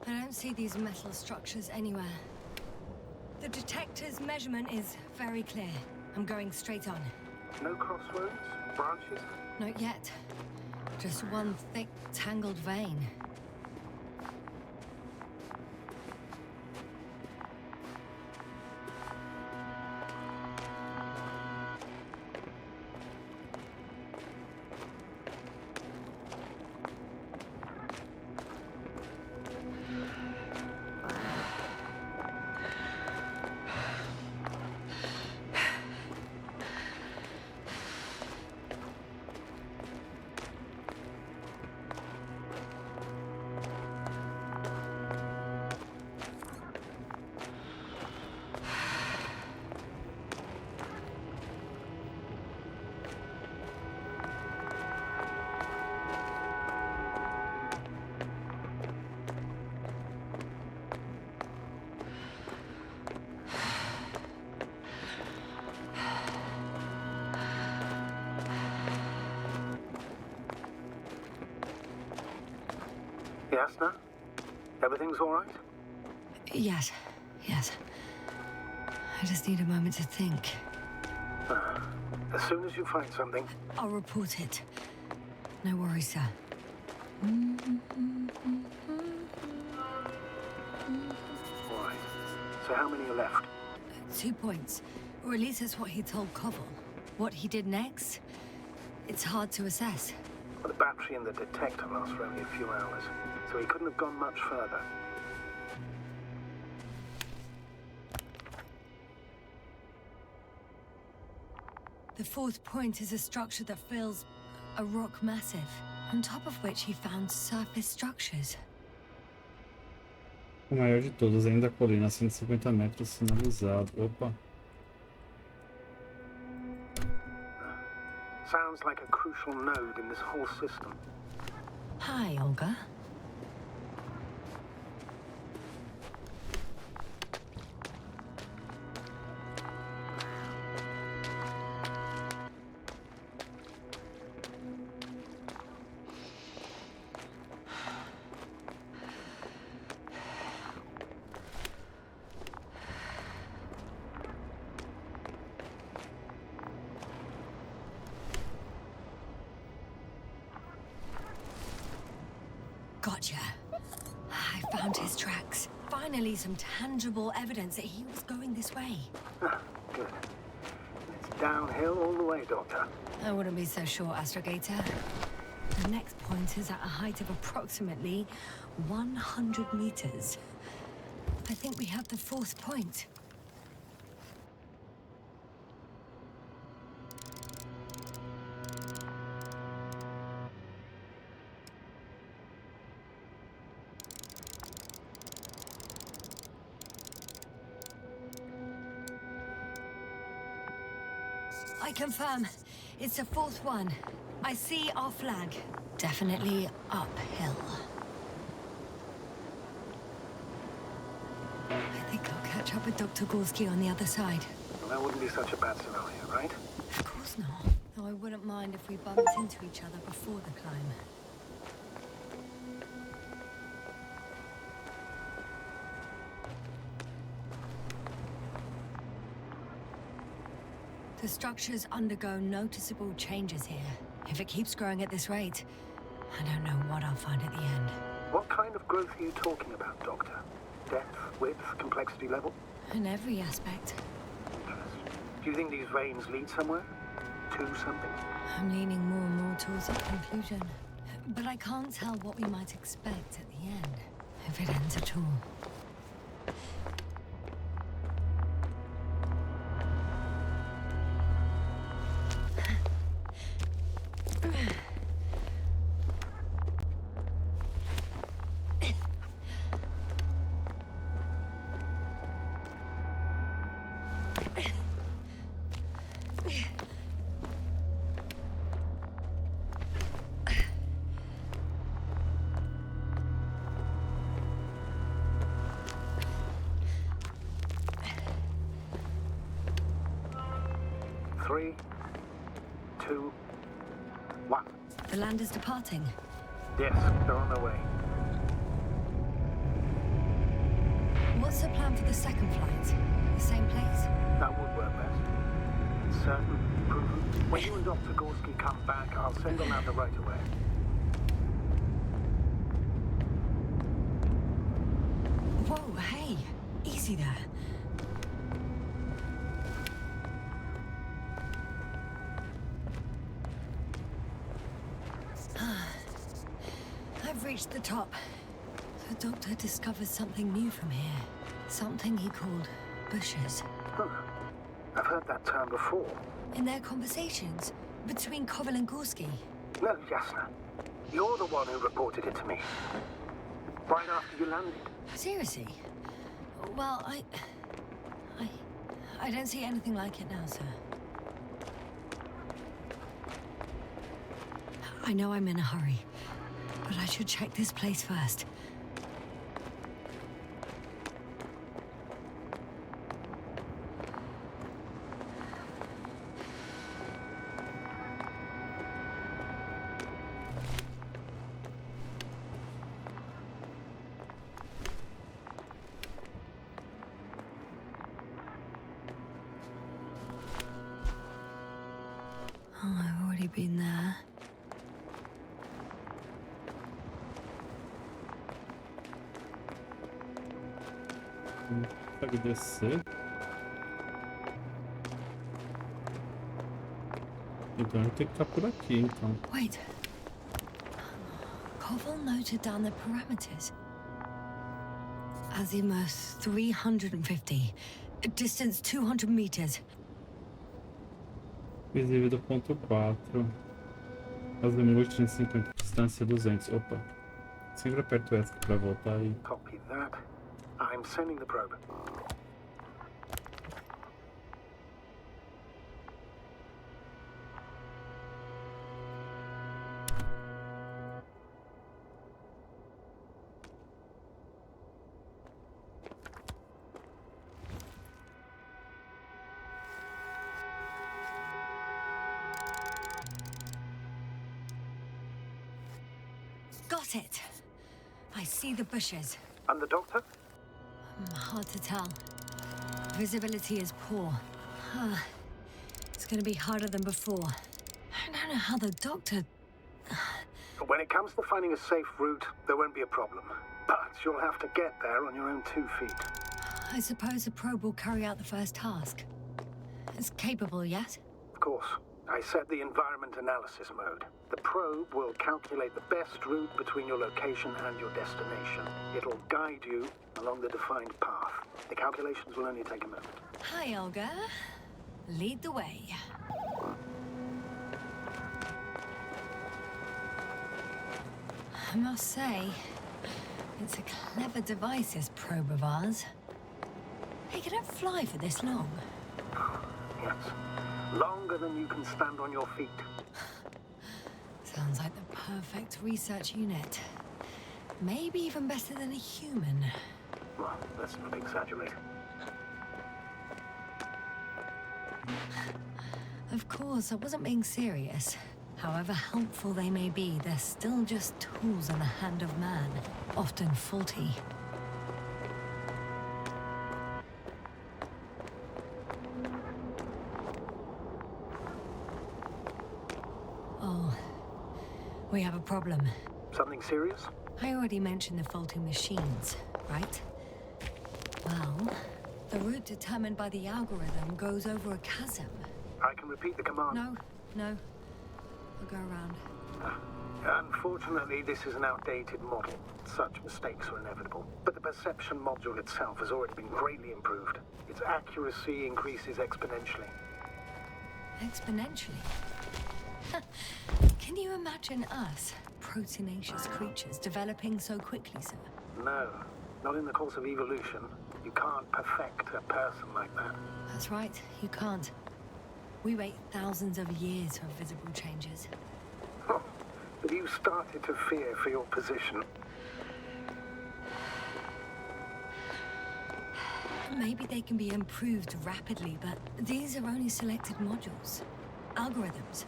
I don't see these metal structures anywhere. The detector's measurement is very clear. I'm going straight on. No crossroads? Branches? Not yet. Just one thick, tangled vein. Yasna? Everything's all right? Yes. I just need a moment to think. As soon as you find something... I'll report it. No worries, sir. All right. So how many are left? 2 points. Or at least that's what he told Koval. What he did next, it's hard to assess. Well, the battery in the detector lasts for only a few hours, so he couldn't have gone much further. The fourth point is a structure that fills a rock massive, on top of which he found surface structures. O maior de todos, ainda a colina, 150 metros sinalizado. Opa. Sounds like a crucial node in this whole system. Hi, Olga. Gotcha. I found his tracks. Finally, some tangible evidence that he was going this way. Good. It's downhill all the way, Doctor. I wouldn't be so sure, Astrogator. The next point is at a height of approximately 100 meters. I think we have the fourth point. I confirm. It's the fourth one. I see our flag. Definitely uphill. I think I'll catch up with Dr. Gorski on the other side. Well, that wouldn't be such a bad scenario, right? Of course not. Though I wouldn't mind if we bumped into each other before the climb. The structures undergo noticeable changes here. If it keeps growing at this rate, I don't know what I'll find at the end. What kind of growth are you talking about, Doctor? Depth, width, complexity level? In every aspect. Do you think these veins lead somewhere? To something? I'm leaning more and more towards that conclusion. But I can't tell what we might expect at the end, if it ends at all. Three, two, one. The land is departing. Yes, they're on their way. plan for the second flight? The same place? That would work best. Certain, proven. When you and Dr. Gorski come back, I'll send them out right away. Whoa, hey. Easy there. I've reached the top. The doctor discovered something new from here. Something he called bushes. Huh. I've heard that term before. In their conversations between Koval and Gorski. No, Jasna. You're the one who reported it to me. Right after you landed. Seriously? Well, I don't see anything like it now, sir. I know I'm in a hurry, but I should check this place first. Oh, I've already been there. Consegue descer. Então a gente tem que estar por aqui, então. Wait. Koval noted down the parameters. Azimuth 350. Distance 200 meters. Visível do ponto 4. Azimuth 50, distância 200. Opa. Sempre aperto essa para voltar aí. Copy that. I'm sending the probe. Got it. I see the bushes. And the doctor? Hard to tell. Visibility is poor. It's gonna be harder than before. I don't know how the doctor... When it comes to finding a safe route, there won't be a problem. But you'll have to get there on your own 2 feet. I suppose the probe will carry out the first task. It's capable yet? Of course. I set the environment analysis mode. The probe will calculate the best route between your location and your destination. It'll guide you along the defined path. The calculations will only take a moment. Hi, Olga. Lead the way. I must say, it's a clever device, this probe of ours. Hey, can it fly for this long? Yes. Longer than you can stand on your feet. Sounds like the perfect research unit. Maybe even better than a human. Well, let's not exaggerate. Of course, I wasn't being serious. However helpful they may be, they're still just tools in the hand of man, often faulty. Oh, we have a problem. Something serious? I already mentioned the faulty machines, right? Well, the route determined by the algorithm goes over a chasm. I can repeat the command. No. I'll go around. Unfortunately, this is an outdated model. Such mistakes are inevitable. But the perception module itself has already been greatly improved. Its accuracy increases exponentially. Exponentially? Can you imagine us, proteinaceous creatures, developing so quickly, sir? No, not in the course of evolution. You can't perfect a person like that. That's right, you can't. We wait thousands of years for visible changes. But you started to fear for your position. Maybe they can be improved rapidly, but these are only selected modules. Algorithms.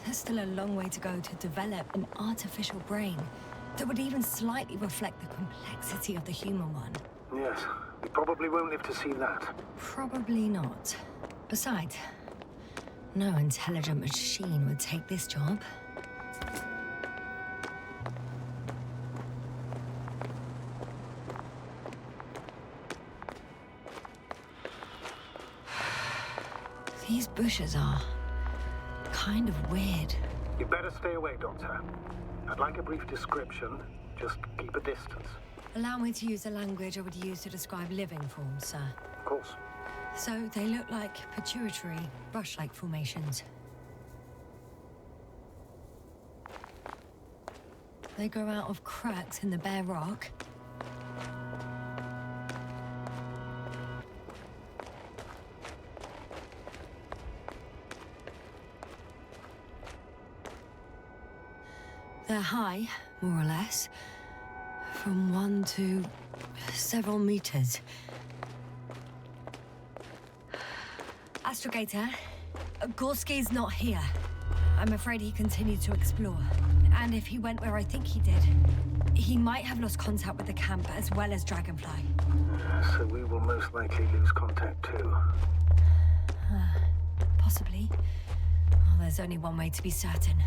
There's still a long way to go to develop an artificial brain that would even slightly reflect the complexity of the human one. Yes, we probably won't live to see that. Probably not. Besides, no intelligent machine would take this job. These bushes are kind of weird. You better stay away, Doctor. I'd like a brief description. Just keep a distance. Allow me to use the language I would use to describe living forms, sir. Of course. So they look like pituitary, brush-like formations. They grow out of cracks in the bare rock. They're high, more or less, from 1 to several meters. Astrogator, Gorski's not here. I'm afraid he continued to explore. And if he went where I think he did, he might have lost contact with the camp as well as Dragonfly. So we will most likely lose contact too. Possibly. Well, there's only one way to be certain.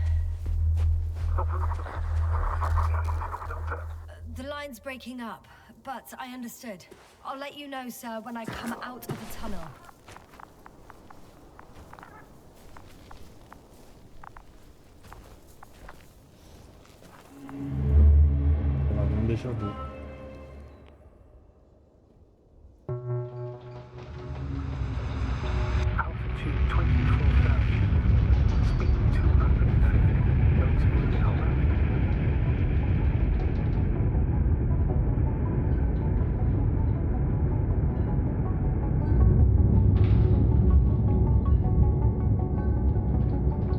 The line's breaking up, but I understood. I'll let you know, sir, when I come out of the tunnel. Deixa eu ver. Altitude 24,000. Speed 250. Going smoothly, Hopper.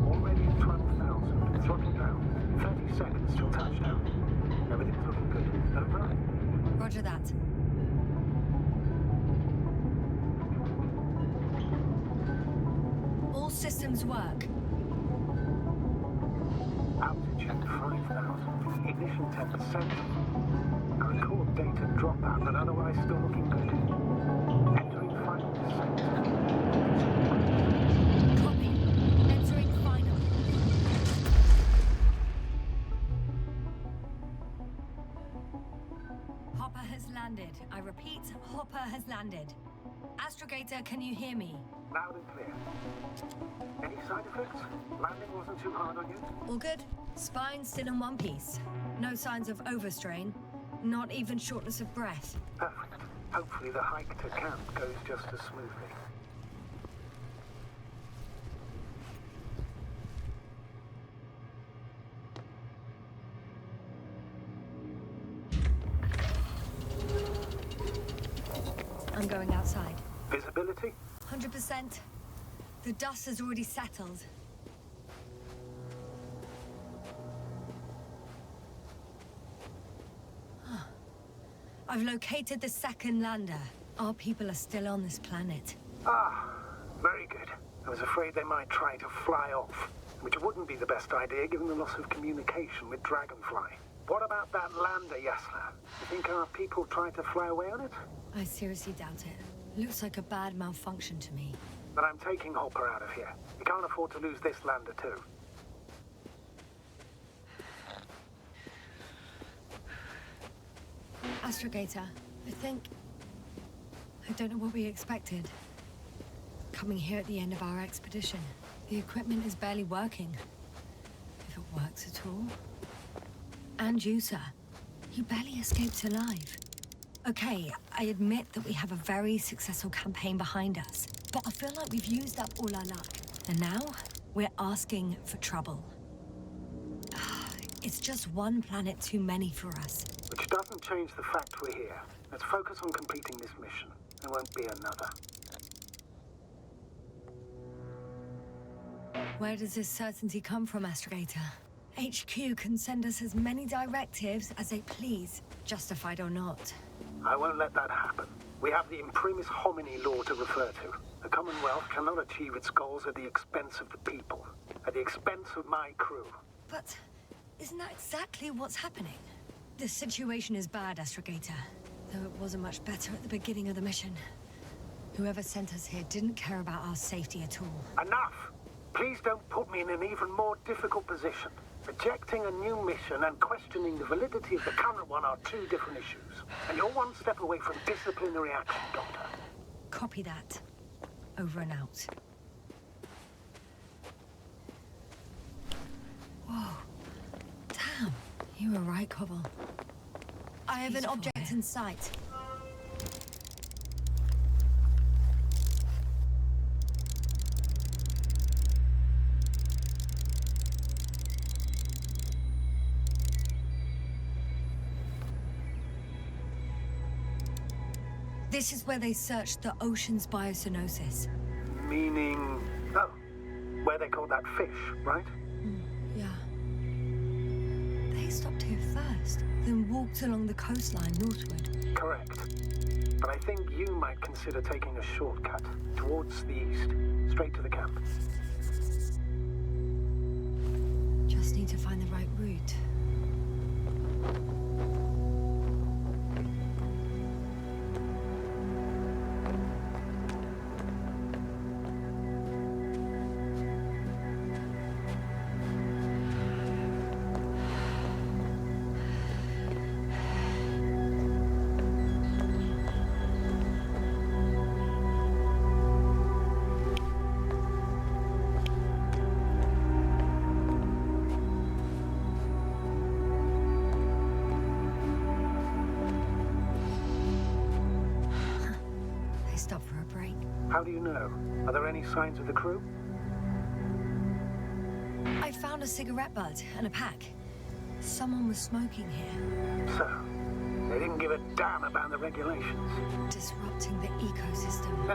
Already at 12,000. Throttle down. 30 seconds till touchdown. Everything's looking good. Over? Roger that. All systems work. Altitude 5,000. Ignition 10%. Our record data dropout, but otherwise still looking good. Entering final descent. Copy. Entering final. Hopper has landed. I repeat, Hopper has landed. Astrogator, can you hear me? Loud and clear. Any side effects? Landing wasn't too hard on you? All good. Spine still in one piece. No signs of overstrain. Not even shortness of breath. Perfect. Hopefully the hike to camp goes just as smoothly. I'm going outside. Visibility? 100%. The dust has already settled. I've located the second lander. Our people are still on this planet. Ah, very good. I was afraid they might try to fly off, which wouldn't be the best idea given the loss of communication with Dragonfly. What about that lander, Yasna? You think our people tried to fly away on it? I seriously doubt it. Looks like a bad malfunction to me. But I'm taking Hopper out of here. We can't afford to lose this lander too. Astrogator, I don't know what we expected. Coming here at the end of our expedition, the equipment is barely working. If it works at all. And you, sir. You barely escaped alive. Okay, I admit that we have a very successful campaign behind us, but I feel like we've used up all our luck. And now, we're asking for trouble. It's just one planet too many for us. Which doesn't change the fact we're here. Let's focus on completing this mission. There won't be another. Where does this certainty come from, Astrogator? HQ can send us as many directives as they please, justified or not. I won't let that happen. We have the imprimis homini law to refer to. The Commonwealth cannot achieve its goals at the expense of the people, at the expense of my crew. But isn't that exactly what's happening? The situation is bad, Astrogator. Though it wasn't much better at the beginning of the mission. Whoever sent us here didn't care about our safety at all. Enough! Please don't put me in an even more difficult position. Rejecting a new mission and questioning the validity of the current one are two different issues. And you're one step away from disciplinary action, Doctor. Copy that. Over and out. Whoa. Damn. You were right, Cobble. I have an object in sight. This is where they searched the ocean's biocenosis. Meaning... oh, where they caught that fish, right? Yeah. They stopped here first, then walked along the coastline northward. Correct. But I think you might consider taking a shortcut towards the east, straight to the camp. Just need to find the right route. How do you know? Are there any signs of the crew? I found a cigarette butt and a pack. Someone was smoking here. So, they didn't give a damn about the regulations. Disrupting the ecosystem.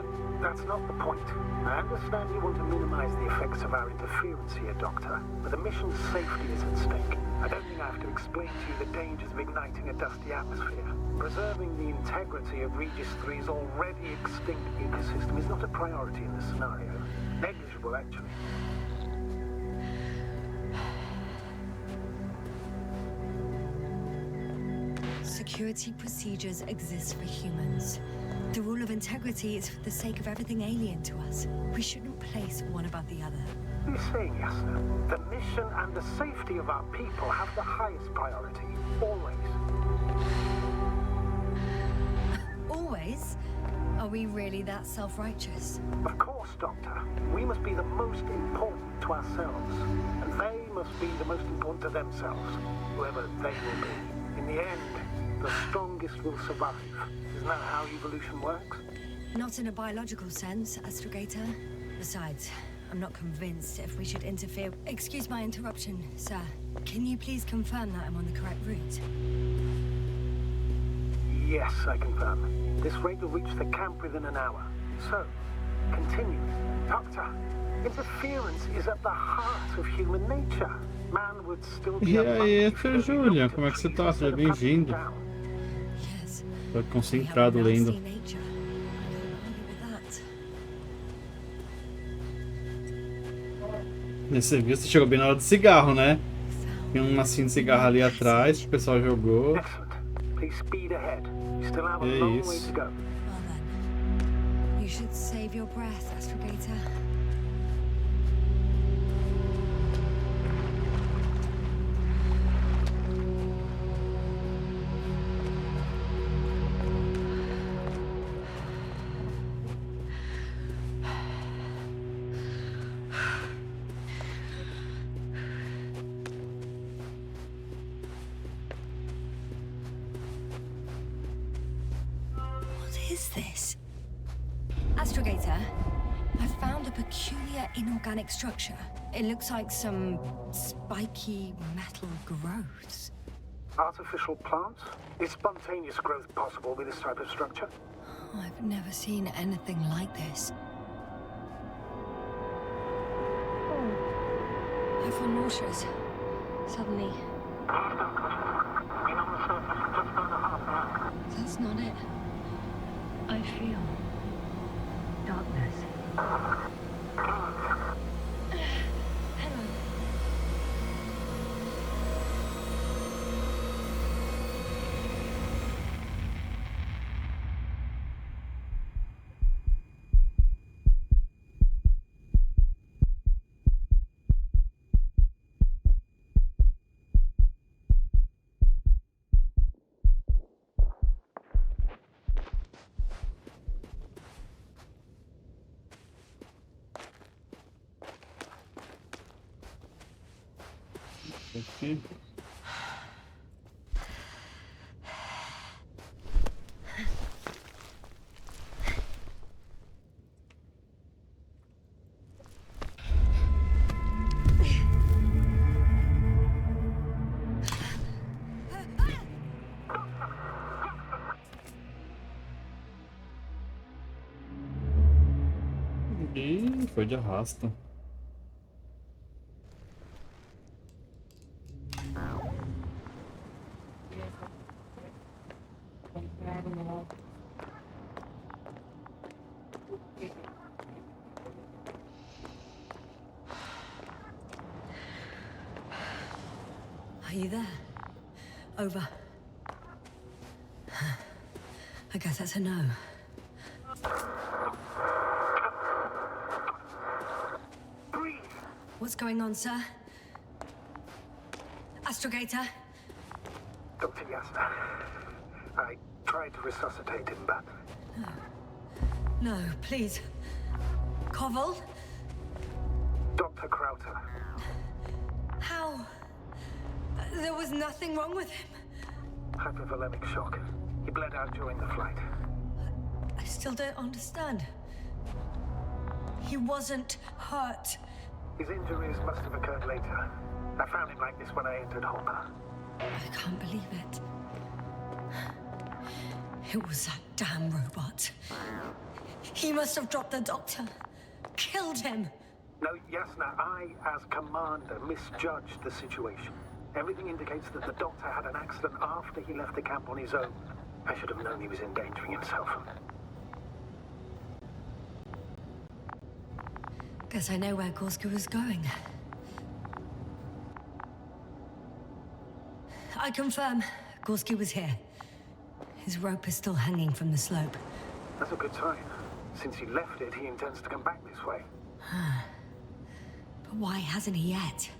That's not the point. I understand you want to minimize the effects of our interference here, Doctor, but the mission's safety is at stake. I don't think I have to explain to you the dangers of igniting a dusty atmosphere. Preserving the integrity of Regis 3's already extinct ecosystem is not a priority in this scenario. Negligible, actually. Security procedures exist for humans. The rule of integrity is for the sake of everything alien to us. We shouldn't place one above the other. You're saying, yes, sir. The mission and the safety of our people have the highest priority. Always. Always? Are we really that self-righteous? Of course, Doctor. We must be the most important to ourselves. And they must be the most important to themselves. Whoever they will be. In the end, the strongest will survive. Isn't that how evolution works? Not in a biological sense, Astrogator. Besides, I'm not convinced if we should interfere. Excuse my interruption, sir. Can you please confirm that I'm on the correct route? Yes, I confirm. This rate will reach the camp within an hour. So, continue. Doctor, interference is at the heart of human nature. Man would still be E aí, Sr. Julian, como é que você tá? Seja bem-vindo. Tô concentrado lendo. Nesse vídeo você chegou bem na hora do cigarro, né? Tem um macinho de cigarro ali atrás que o pessoal jogou. É isso. You should save your breath, Astrogator. Astrogator, I found a peculiar inorganic structure. It looks like some spiky metal growths. Artificial plants? Is spontaneous growth possible with this type of structure? Oh, I've never seen anything like this. I feel nauseous. Suddenly. That's not it. I feel darkness. Hello. aqui. E foi de arrasta. Are you there? Over. I guess that's a no. What's going on, sir? Astrogator? Dr. Yasna. I tried to resuscitate him, but... No, please. Koval? Dr. Krauter. How? There was nothing wrong with him. Hypovolemic shock. He bled out during the flight. I still don't understand. He wasn't hurt. His injuries must have occurred later. I found him like this when I entered Hopper. I can't believe it. It was that damn robot. He must have dropped the doctor. Killed him. No, Yasna, I, as commander, misjudged the situation. Everything indicates that the doctor had an accident after he left the camp on his own. I should have known he was endangering himself. Guess I know where Gorski was going. I confirm, Gorski was here. His rope is still hanging from the slope. That's a good sign. Since he left it, he intends to come back this way. But why hasn't he yet?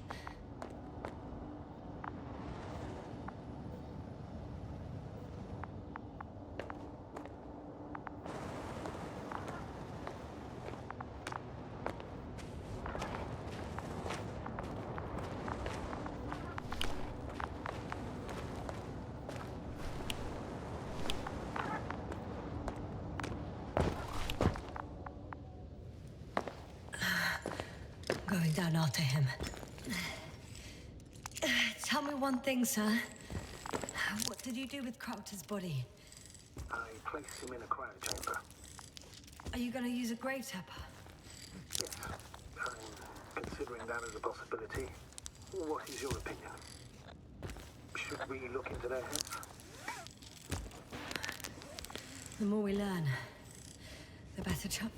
Going down after him. Tell me one thing, sir. What did you do with Krauter's body? I placed him in a cryochamber. Are you going to use a grave tapper? Yes, I'm considering that as a possibility. What is your opinion? Should we look into their heads? The more we learn, the better chance.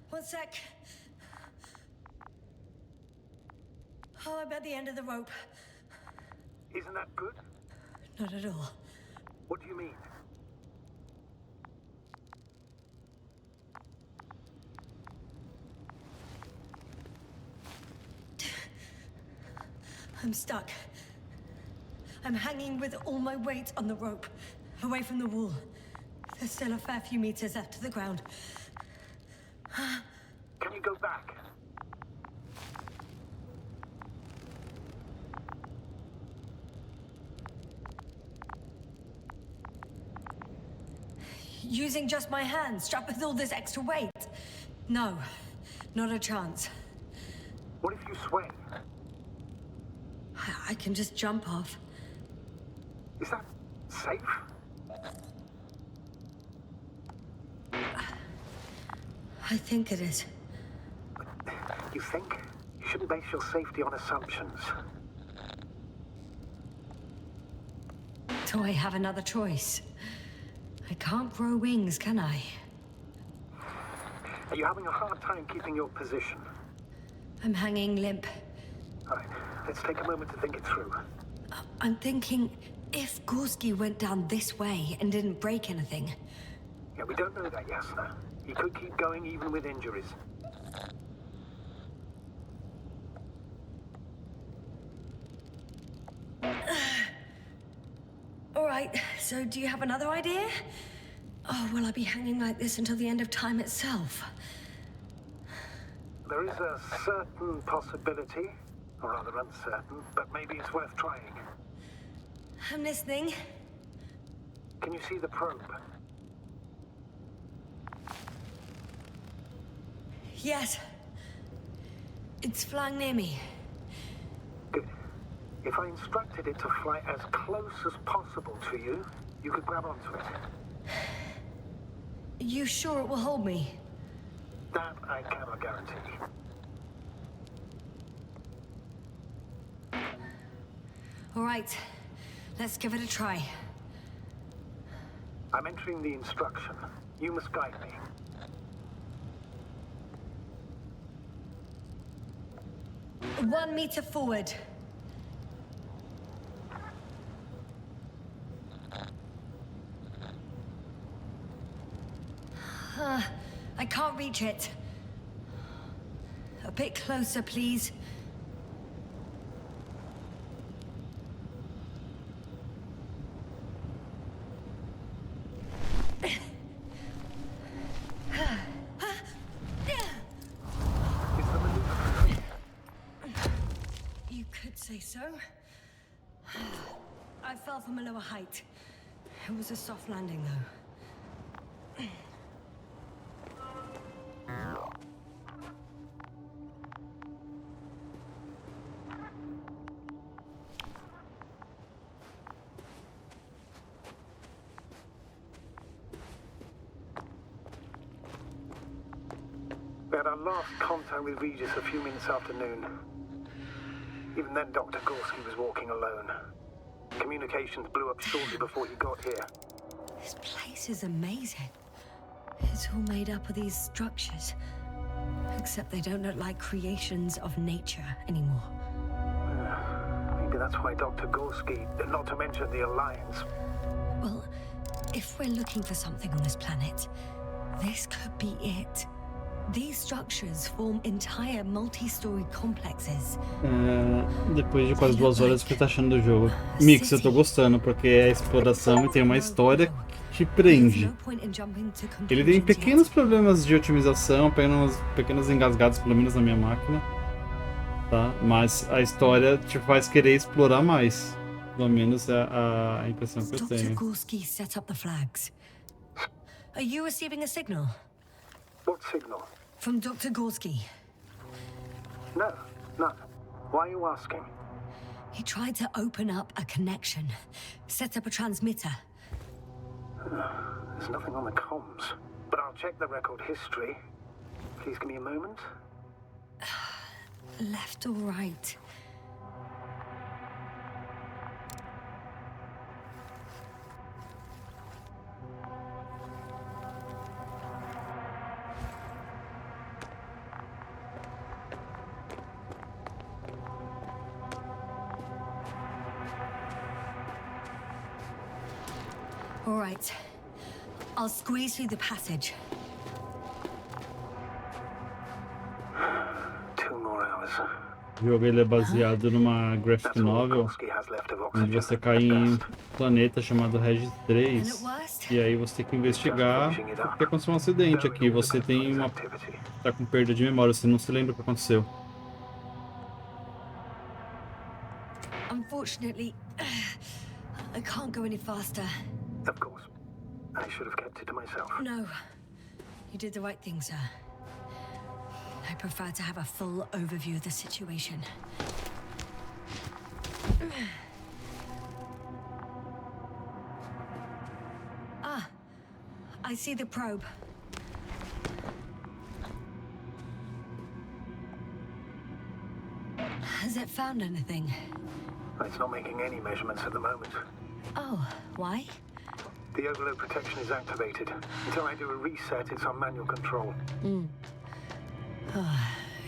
One sec. Oh, I'm at the end of the rope. Isn't that good? Not at all. What do you mean? I'm stuck. I'm hanging with all my weight on the rope, away from the wall. There's still a fair few meters left to the ground. Can you go back? Using just my hands, strapped with all this extra weight? No, not a chance. What if you sway? I can just jump off. Is that safe? I think it is. You think? You shouldn't base your safety on assumptions. Do I have another choice? I can't grow wings, can I? Are you having a hard time keeping your position? I'm hanging limp. All right, let's take a moment to think it through. I'm thinking, if Gorski went down this way and didn't break anything... Yeah, we don't know that, Yasna. He could keep going even with injuries. All right, so do you have another idea? Oh, will I be hanging like this until the end of time itself? There is a certain possibility, or rather uncertain, but maybe it's worth trying. I'm listening. Can you see the probe? Yes. It's flying near me. Good. If I instructed it to fly as close as possible to you, you could grab onto it. You sure it will hold me? That I cannot guarantee. All right. Let's give it a try. I'm entering the instruction. You must guide me. One meter forward. I can't reach it. A bit closer, please. You could say so. I fell from a lower height. It was a soft landing, though. We had our last contact with Regis a few minutes after noon. Even then, Dr. Gorski was walking alone. Communications blew up shortly before he got here. This place is amazing. It's all made up of these structures. Except they don't look like creations of nature anymore. Maybe that's why Dr. Gorski, not to mention the Alliance. Well, if we're looking for something on this planet, this could be it. These structures form entire multi-story complexes. Depois de quase 2 horas, o que você tá achando do jogo? Mix, eu tô gostando, porque é exploração e tem uma história que te prende. Ele tem pequenos problemas de otimização, pequenos engasgados, pelo menos na minha máquina. Tá? Mas a história te faz querer explorar mais. Pelo menos é a impressão que eu tenho. Dr. Gorski set up the flags. Are you receiving a signal? What signal? From Dr. Gorski. No, none. Why are you asking? He tried to open up a connection, set up a transmitter. There's nothing on the comms, but I'll check the record history. Please give me a moment. Left or right? All right. I'll squeeze through the passage. 2 more hours. O jogo ele é baseado numa graphic novel, onde você cai em um planeta chamado Regis 3. E aí você tem que investigar porque aconteceu um acidente aqui. Você tá com perda de memória, você não se lembra o que aconteceu. Unfortunately, I can't go any faster. Of course. I should have kept it to myself. No. You did the right thing, sir. I prefer to have a full overview of the situation. Ah, I see the probe. Has it found anything? It's not making any measurements at the moment. Oh, why? The overload protection is activated. Until I do a reset, it's on manual control.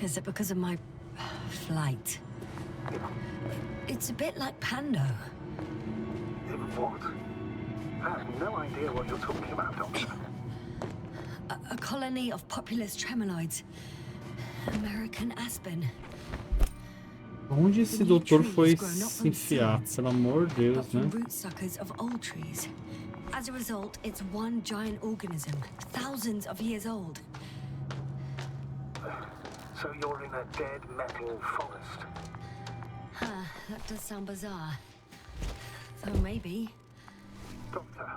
Is it because of my flight? It's a bit like Pando. What? I have no idea what you're talking about, Doctor. A colony of populous tremoloids. American aspen. Onde esse doutor foi se enfiar? Pelo amor de Deus, né? Root suckers of old trees. As a result, it's one giant organism, thousands of years old. So you're in a dead metal forest? Huh, that does sound bizarre. So maybe. Doctor,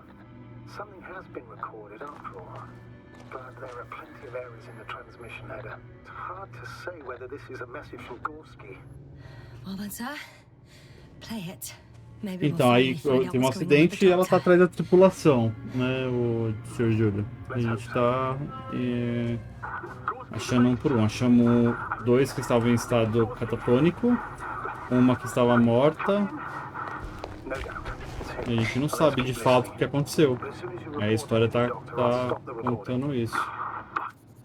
something has been recorded after all. But there are plenty of errors in the transmission header. It's hard to say whether this is a message from Gorski. Well then, sir, play it. Maybe Então, aí tem um acidente e ela tá atrás da tripulação, né, o Sr. Júlio. A gente tá achando um por um. Achamos 2 que estavam em estado catatônico, uma que estava morta. E a gente não sabe de fato o que aconteceu. A história tá contando isso.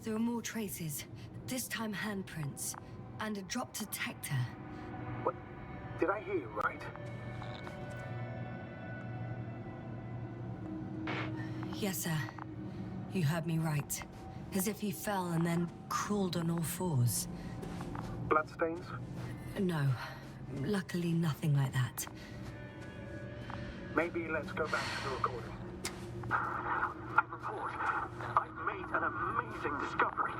There are more traces, this time handprints, and a drop detector. What? Did I hear you right? Yes, sir. You heard me right. As if he fell and then crawled on all fours. Bloodstains? No. Luckily, nothing like that. Maybe let's go back to the recording. I report. I've made an amazing discovery.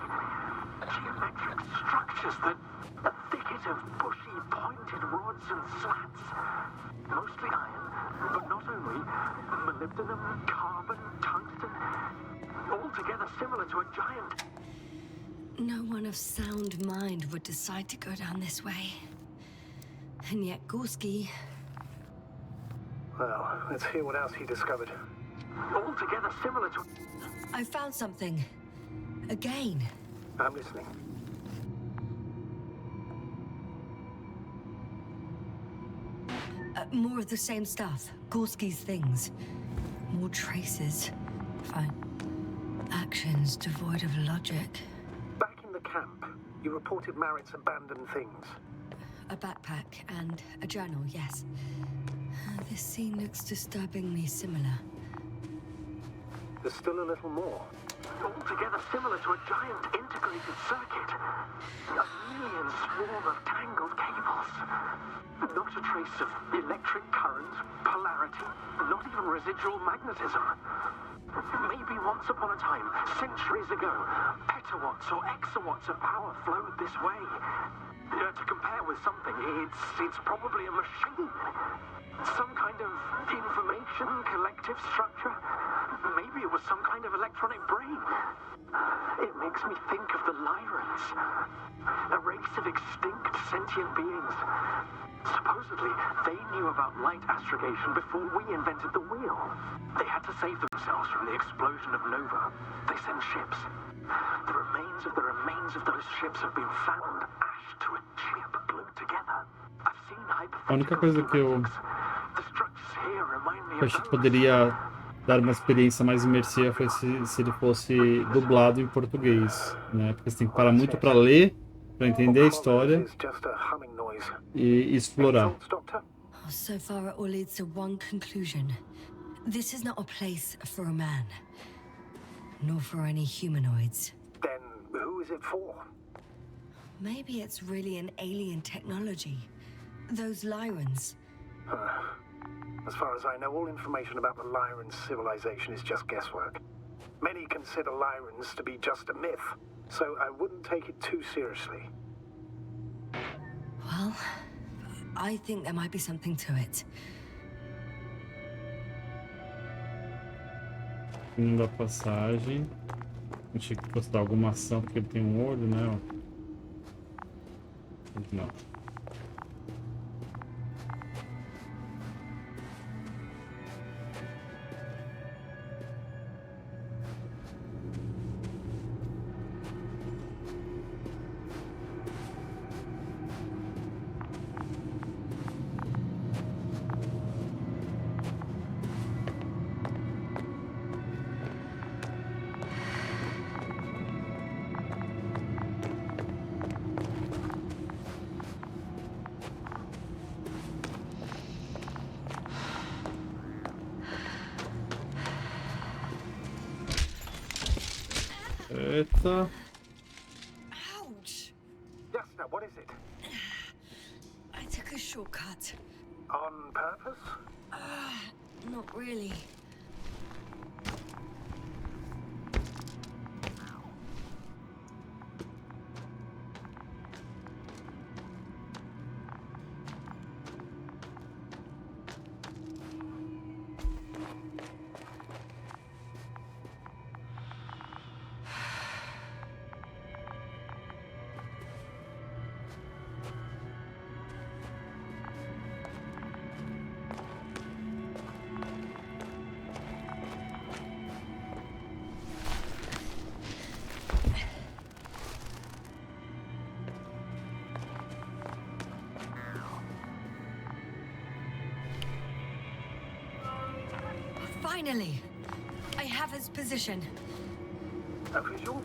Geometric structures that a thicket of bushy, pointed rods and slats. Mostly iron, but not only. Molybdenum, carbon, tungsten. Altogether similar to a giant. No one of sound mind would decide to go down this way. And yet Gorski... Well, let's hear what else he discovered. Altogether similar to... I found something. Again. I'm listening. More of the same stuff. Gorski's things. More traces. Fine. Actions devoid of logic. Back in the camp, you reported Marrett's abandoned things. A backpack and a journal, yes. This scene looks disturbingly similar. There's still a little more. Altogether similar to a giant integrated circuit. A million swarm of tangled cables. Not a trace of electric current, polarity, not even residual magnetism. Maybe once upon a time, centuries ago, petawatts or exawatts of power flowed this way. To compare with something, it's probably a machine. Some kind of information collective structure. Maybe it was some kind of electronic brain. It makes me think of the Lyrans. A race of extinct sentient beings. Supposedly, they knew about light astrogation before we invented the wheel. They had to save themselves from the explosion of Nova. They send ships. The remains of those ships have been found, ash to a chip glued together. I've seen A única coisa que eu The structures here remind me achei que poderia dar uma experiência mais imersiva foi se ele fosse dublado em português, né? Porque você tem que parar muito para ler, para entender a história e explorar. So far it all leads to one conclusion. This is not a place for a man, nor for any humanoids. Then who is it for? Maybe it's really an alien technology. Those Lyrans. As far as I know, all information about the Lyran civilization is just guesswork. Many consider Lyrans to be just a myth, so I wouldn't take it too seriously. Well, I think there might be something to it. Fim da passagem. Achei que fosse dar alguma ação porque ele tem um olho, né? Não. Eita. Ouch! Yes, now what is it? I took a shortcut. On purpose? Not really. Finally! I have his position. A visual?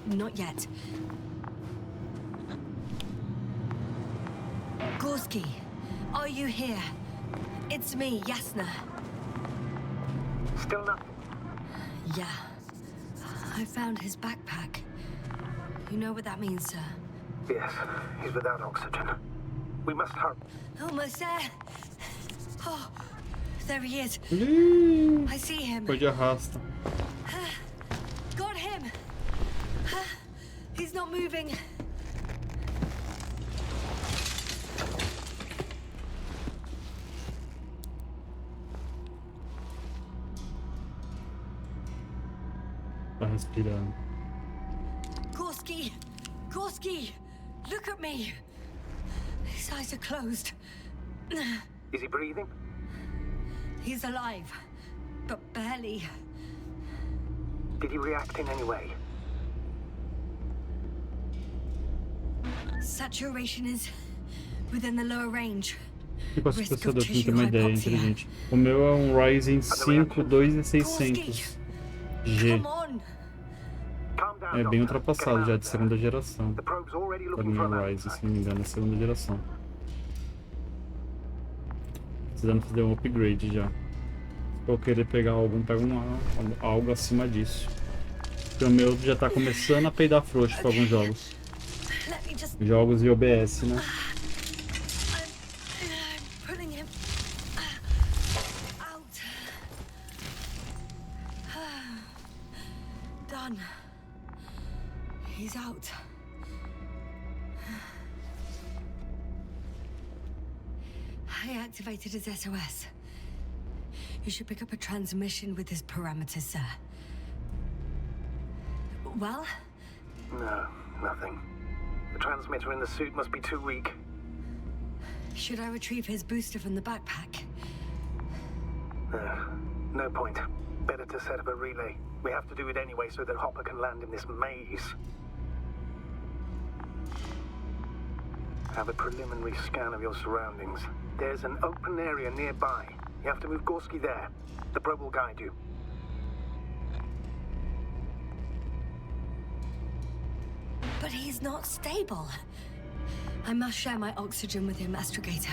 Not yet. Gorski, are you here? It's me, Yasna. Still nothing. Yeah. I found his backpack. You know what that means, sir? Yes, he's without oxygen. We must hurry. Almost there. Oh, there he is. I see him. Foi de arrasta. Got him. He's not moving. Tá respirando. Gorski! Gorski! Look at me! His eyes are closed. Is he breathing? He's alive, but barely. Did he react in any way? Saturation is within the lower range. Tipo esse processador, pra não ter uma ideia, inteligente. O meu é um Ryzen 5 2600G. É bem ultrapassado já, de segunda geração. Pra mim é Ryzen, se não me engano, é segunda geração. Precisando fazer um upgrade já. Se eu querer pegar algum, pega algo acima disso. Porque o meu já tá começando a peidar frouxo para alguns jogos. Jogos e OBS, né? He's out. I activated his SOS. You should pick up a transmission with his parameters, sir. Well? No, nothing. The transmitter in the suit must be too weak. Should I retrieve his booster from the backpack? No point. Better to set up a relay. We have to do it anyway so that Hopper can land in this maze. Have a preliminary scan of your surroundings. There's an open area nearby. You have to move Gorski there. The probe will guide you. But he's not stable. I must share my oxygen with him, Astrogator.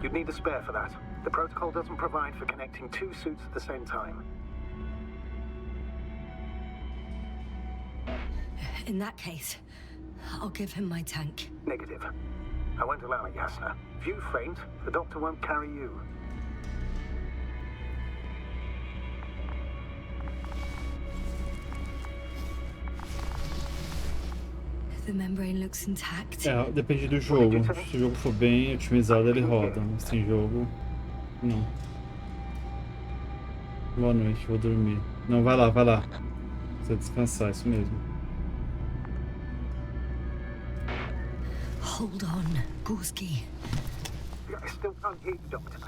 You'd need a spare for that. The protocol doesn't provide for connecting two suits at the same time. In that case, I'll give him my tank. Negative. I won't allow it, Yasna. If you faint, the doctor won't carry you. The membrane looks intact. É, depende do jogo. Se o jogo for bem otimizado, ele roda. Mas tem jogo... Não. Boa noite, vou dormir. Não, vai lá, vai lá. Precisa descansar, isso mesmo. Hold on, Gorski. I still can't hear you, Doctor.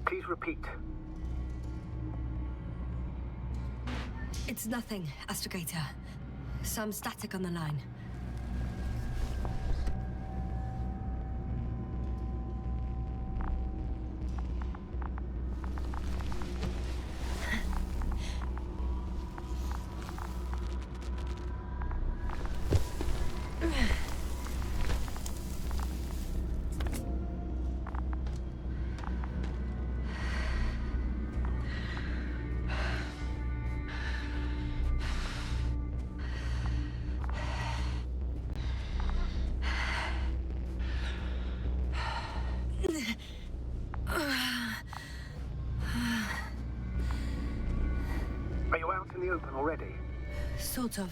Please repeat. It's nothing, Astrogator. Some static on the line. Are you out in the open already? Sort of.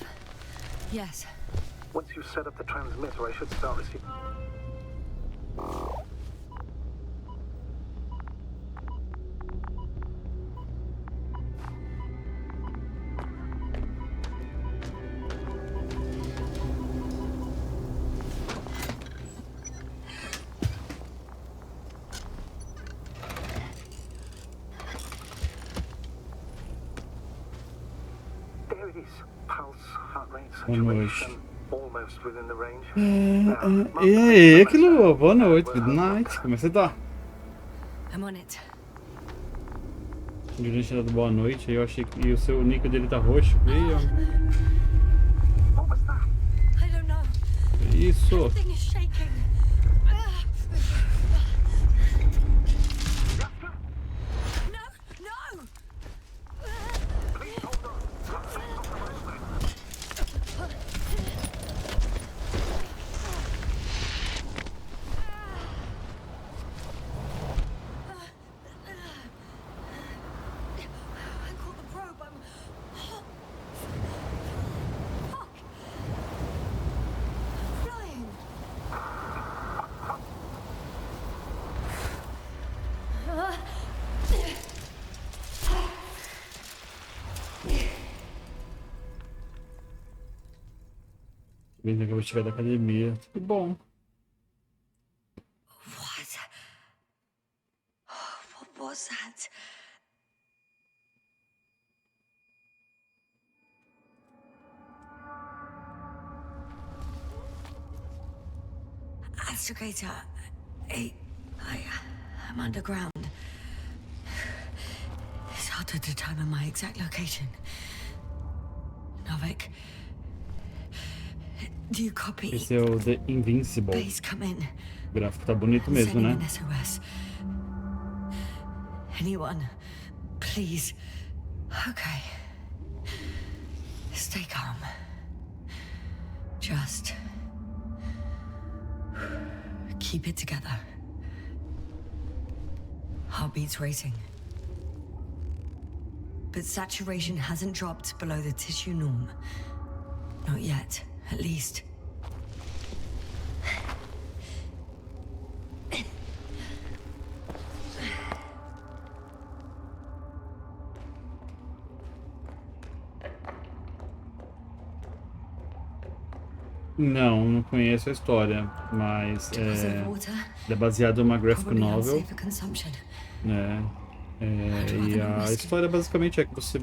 Yes. Once you've set up the transmitter, I should start receiving... There it is. Pulse, heart rate, saturation, almost within the range. E aí, aquilo, boa noite, good night. Como é que você tá? I'm on it. O Julian tinha dado boa noite, aí eu achei que o seu nick dele tá roxo. Veio. I don't know. Isso. Everything is shaking. No! No! I caught the probe. I'm... Fuck! Flying! Bem, acabou de chegar da academia. Que bom. What? What was that? Astrogator, I'm underground. It's hard to determine my exact location. Novik, do you copy? Esse é o The Invincible. Please come in. O gráfico tá bonito I'm mesmo, sending né? an SOS. Anyone, please. Okay. Stay calm. Just keep it together. Heartbeats racing. But saturation hasn't dropped below the tissue norm. Not yet, at least. Não conheço a história, mas é baseado numa graphic novel, né? E a história basicamente é que você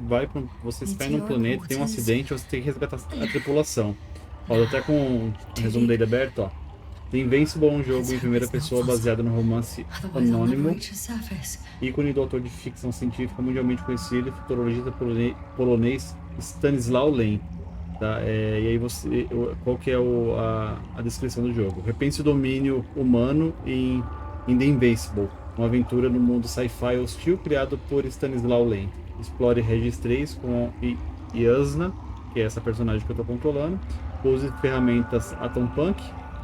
cai num planeta, tem um acidente, você tem que resgatar a tripulação. Ó, tô até com o resumo dele aberto, ó. The Invincible é um jogo em primeira pessoa baseado no romance anônimo, ícone do autor de ficção científica mundialmente conhecido e futurologista polonês Stanisław Lem. Tá? E aí qual que é a descrição do jogo? Repense o domínio humano em The Invincible, uma aventura no mundo sci-fi hostil criado por Stanisław Lem. Explore Regis 3 com Jasna, que é essa personagem que eu estou controlando. Use ferramentas Atom Punk,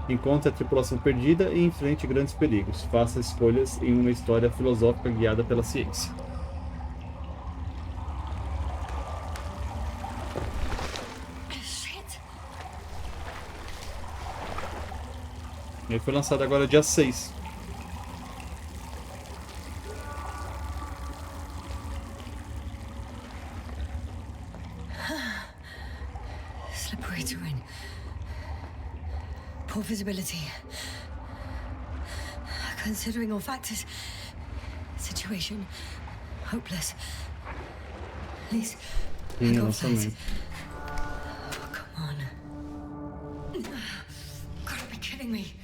encontre a tripulação perdida e enfrente grandes perigos. Faça escolhas em uma história filosófica guiada pela ciência. Ele foi lançado agora dia 6. Slippery terrain. Poor visibility. Considering all factors, situation hopeless. At least I got flight. Oh, come on. Gotta be kidding me.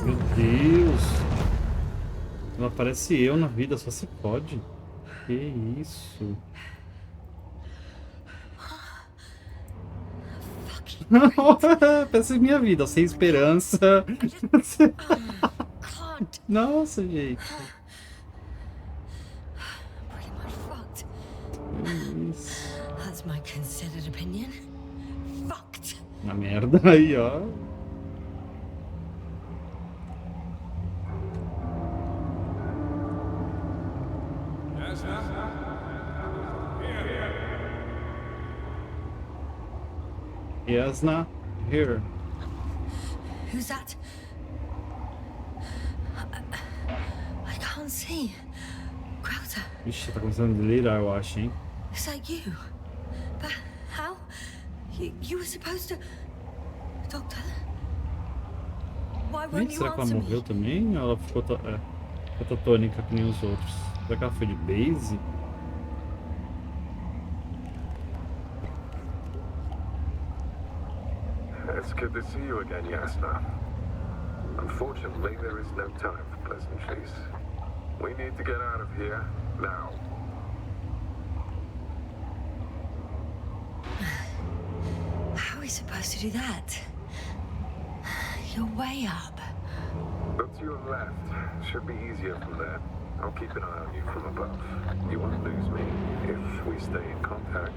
Meu Deus! Não aparece eu na vida, só se pode. Que isso? Pensa em minha vida, sem esperança. Nossa, gente. Isso. Na merda aí, ó. Jasna, here. Who's that? can't see. Crowther. Ixi, tá começando a delirar, eu acho, hein? Is that you? But how? You were supposed to... Doctor? Why won't you Será que ela answer morreu me? também? Ou ela ficou catatônica que nem os outros? Será que ela foi de base? It's good to see you again, Yasna. Unfortunately, there is no time for pleasantries. We need to get out of here now. How are we supposed to do that? You're way up. Look to your left. Should be easier from there. I'll keep an eye on you from above. You won't lose me if we stay in contact.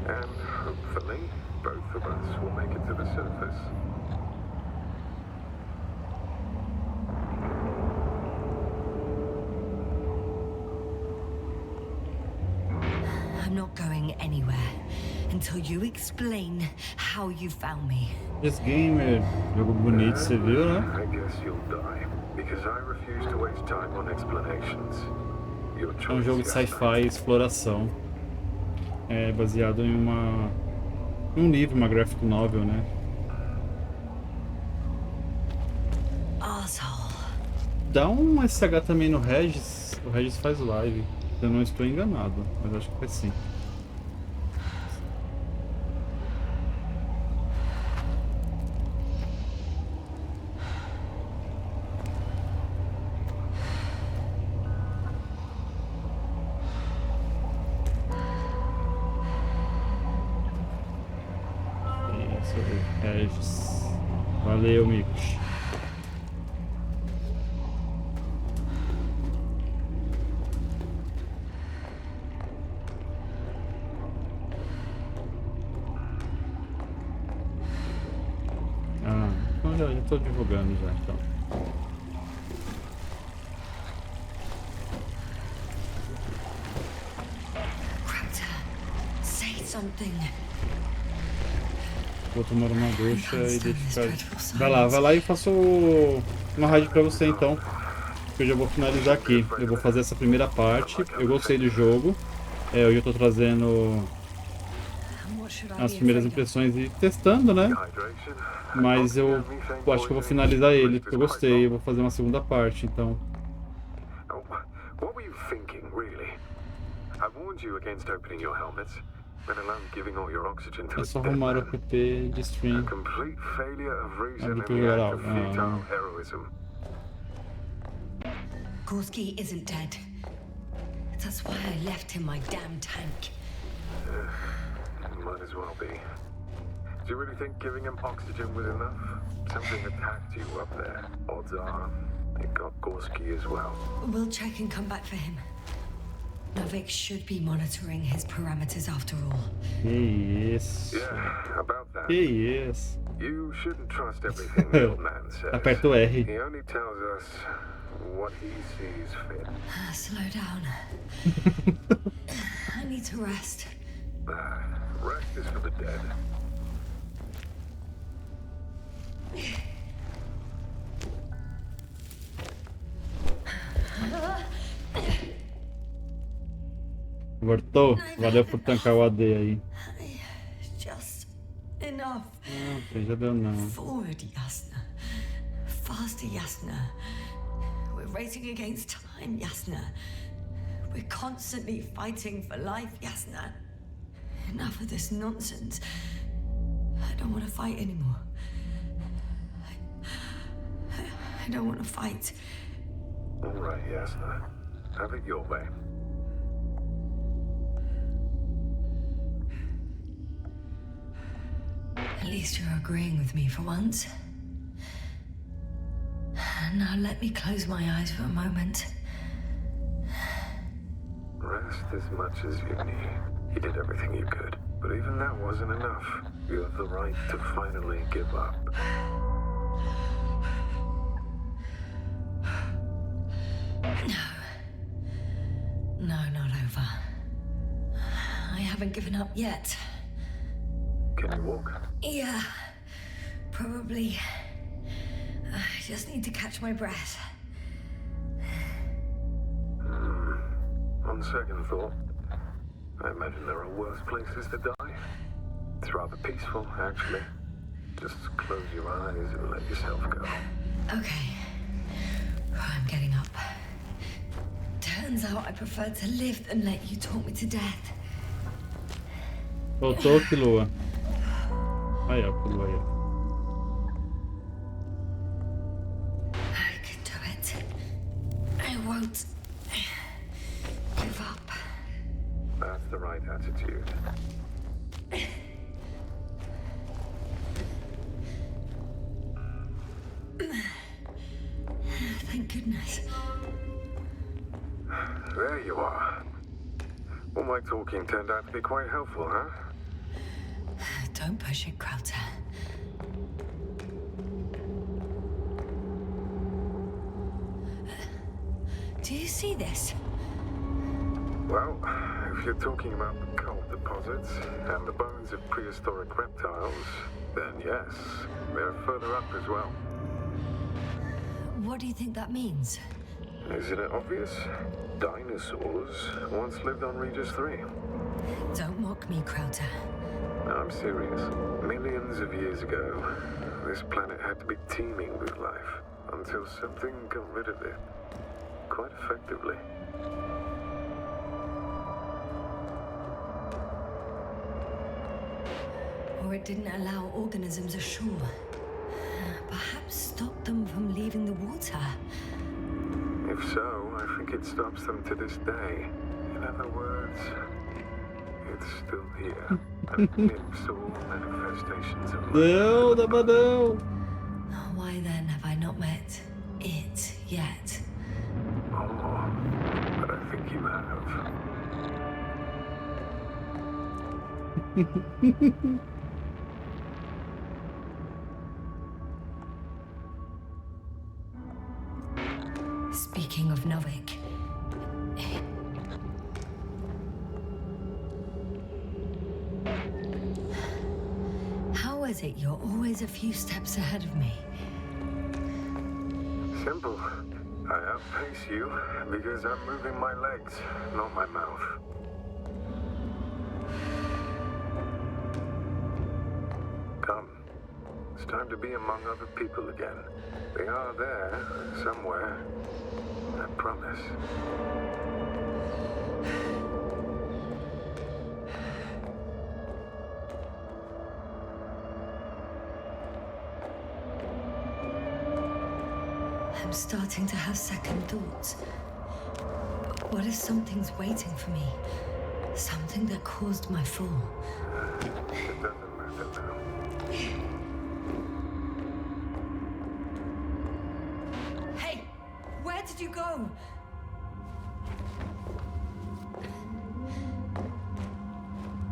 And hopefully, both of us will make it to the surface. I'm not going anywhere until you explain how you found me. This gamer, jogo bonito, você viu, né? I guess you'll die because I refuse to waste time on explanations. Your É um jogo de sci-fi exploração. É baseado em um livro, uma graphic novel, né? Asshole. Dá um SH também no Regis. O Regis faz live. Eu não estou enganado, mas acho que faz sim. Isso aí, Regis. Valeu, Micos. Já estou divulgando já, então. Crowther, say something. Vou tomar uma ducha e deixar. Vai lá e faço uma raid pra você então. Que eu já vou finalizar aqui. Eu vou fazer essa primeira parte. Eu gostei do jogo. Hoje eu tô trazendo as primeiras impressões e testando, né? Mas eu acho que eu vou finalizar ele, porque eu gostei, eu vou fazer uma segunda parte, então. What were you thinking, really? I warned you against opening your helmets, let alone giving all your oxygen to É só arrumar o PP de stream. A complete failure of reason in Abrir pro the act geral. of futile heroism. Gorski isn't dead. That's why I left him my damn tank. Might as well be. Do you really think giving him oxygen was enough? Something attacked you up there. Odds are, it got Gorski as well. We'll check and come back for him. Novik should be monitoring his parameters after all. Que isso. Yeah, about that. Que isso. You shouldn't trust everything the old man says. Aperta o R. He only tells us what he sees fit. Slow down. I need to rest. Rest is for the dead. Voltou? Valeu por tancar o AD aí. Just enough. Ok, já deu não. Forward, Yasna. Faster, Yasna. We're racing against time, Yasna. We're constantly fighting for life, Yasna. Enough of this nonsense. I don't want to fight anymore. I don't want to fight. All right, Yasna. Have it your way. At least you're agreeing with me for once. Now let me close my eyes for a moment. Rest as much as you need. You did everything you could. But even that wasn't enough. You have the right to finally give up. No, not over. I haven't given up yet. Can you walk? Yeah, probably. I just need to catch my breath. on second thought, I imagine there are worse places to die. It's rather peaceful, actually. Just close your eyes and let yourself go. Okay. I'm getting up. Turns out I prefer to live than let you talk me to death. Voltou que lua. Aí, ó, que lua aí. I can do it. I won't give up. That's the right attitude. Thank goodness. There you are. All my talking turned out to be quite helpful, huh? Don't push it, Crowther. Do you see this? Well, if you're talking about the coal deposits and the bones of prehistoric reptiles, then yes, they're further up as well. What do you think that means? Isn't it obvious? Dinosaurs once lived on Regis 3. Don't mock me, Crowther. I'm serious. Millions of years ago, this planet had to be teeming with life until something got rid of it. Quite effectively. Or it didn't allow organisms ashore. Perhaps stopped them from leaving the water. If so, I think it stops them to this day. In other words, it's still here. And it nips all manifestations of life. Não, dá pra não. Why then have I not met it yet? Oh, but I think you have. Speaking of Novik, how is it you're always a few steps ahead of me? Simple. I outpace you because I'm moving my legs, not my mouth. Come. It's time to be among other people again. They are there, somewhere. I promise. I'm starting to have second thoughts. But what if something's waiting for me? Something that caused my fall? It doesn't matter now. Hey! Where did you go?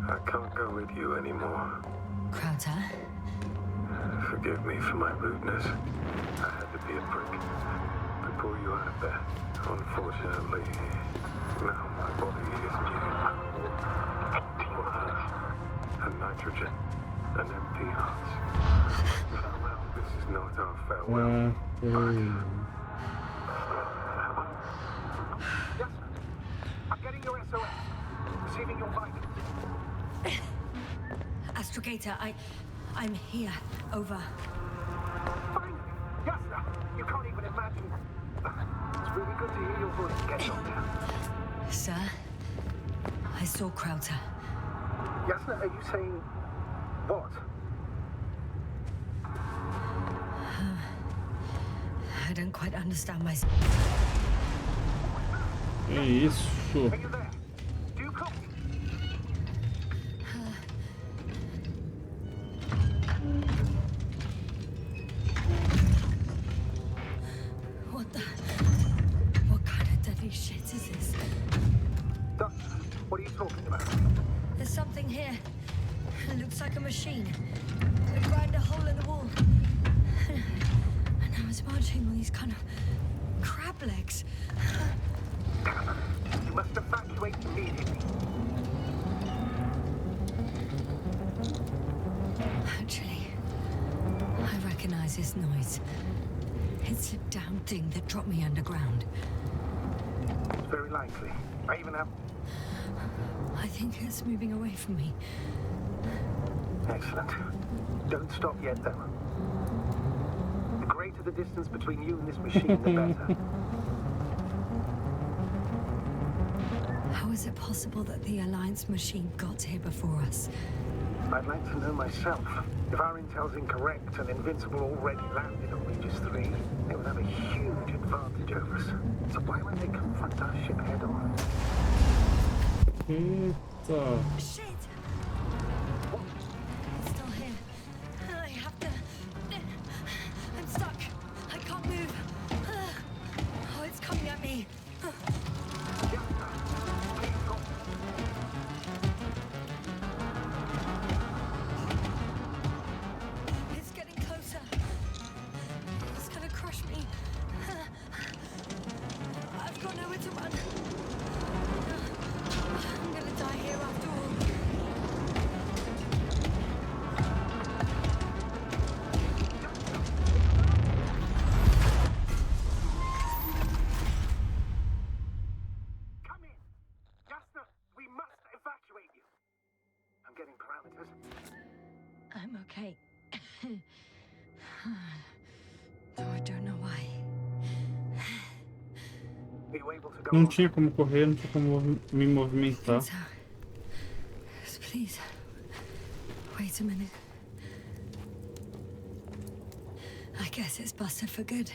I can't go with you anymore. Crowther? Forgive me for my rudeness. I had to be a prick. To pull you out of there. Unfortunately, now my body is new. Water, and nitrogen, and empty hearts. Farewell, this is not our farewell. Yes, sir. I'm getting your SOS. Receiving your vitals. Astrogator, I'm here. Over. Fine. Yes, sir. You can't even imagine. It's really good to hear your voice. Get on down. Sir, I saw Crowther. Yes, sir. Are you saying what? I don't quite understand myself. Que isso? Are you there? Do you copy? What kind of deadly shit is this? Doctor, what are you talking about? There's something here. It looks like a machine. It grind a hole in the wall. And now it's marching on these kind of crab legs. You must evacuate immediately. Actually, I recognize this noise. It's the damn thing that dropped me underground. Very likely. I even have... I think it's moving away from me. Excellent. Don't stop yet, though. The greater the distance between you and this machine, the better. How is it possible that the Alliance machine got here before us? I'd like to know myself. If our intel's incorrect and Invincible already landed on Regis 3, they would have a huge advantage over us. So why won't they confront our ship head on? Shit! It's still here. I have to... I'm stuck. I can't move. Oh, it's coming at me. It's getting closer. It's gonna crush me. I've got nowhere to run. I'm gonna die here after all. Come in! Jasper, we must evacuate you. I'm getting parameters. I'm okay. Though I don't know why. Are you able to go Não on? tinha como correr, não tinha como me movimentar. So, please, wait a minute. I guess it's busted for good.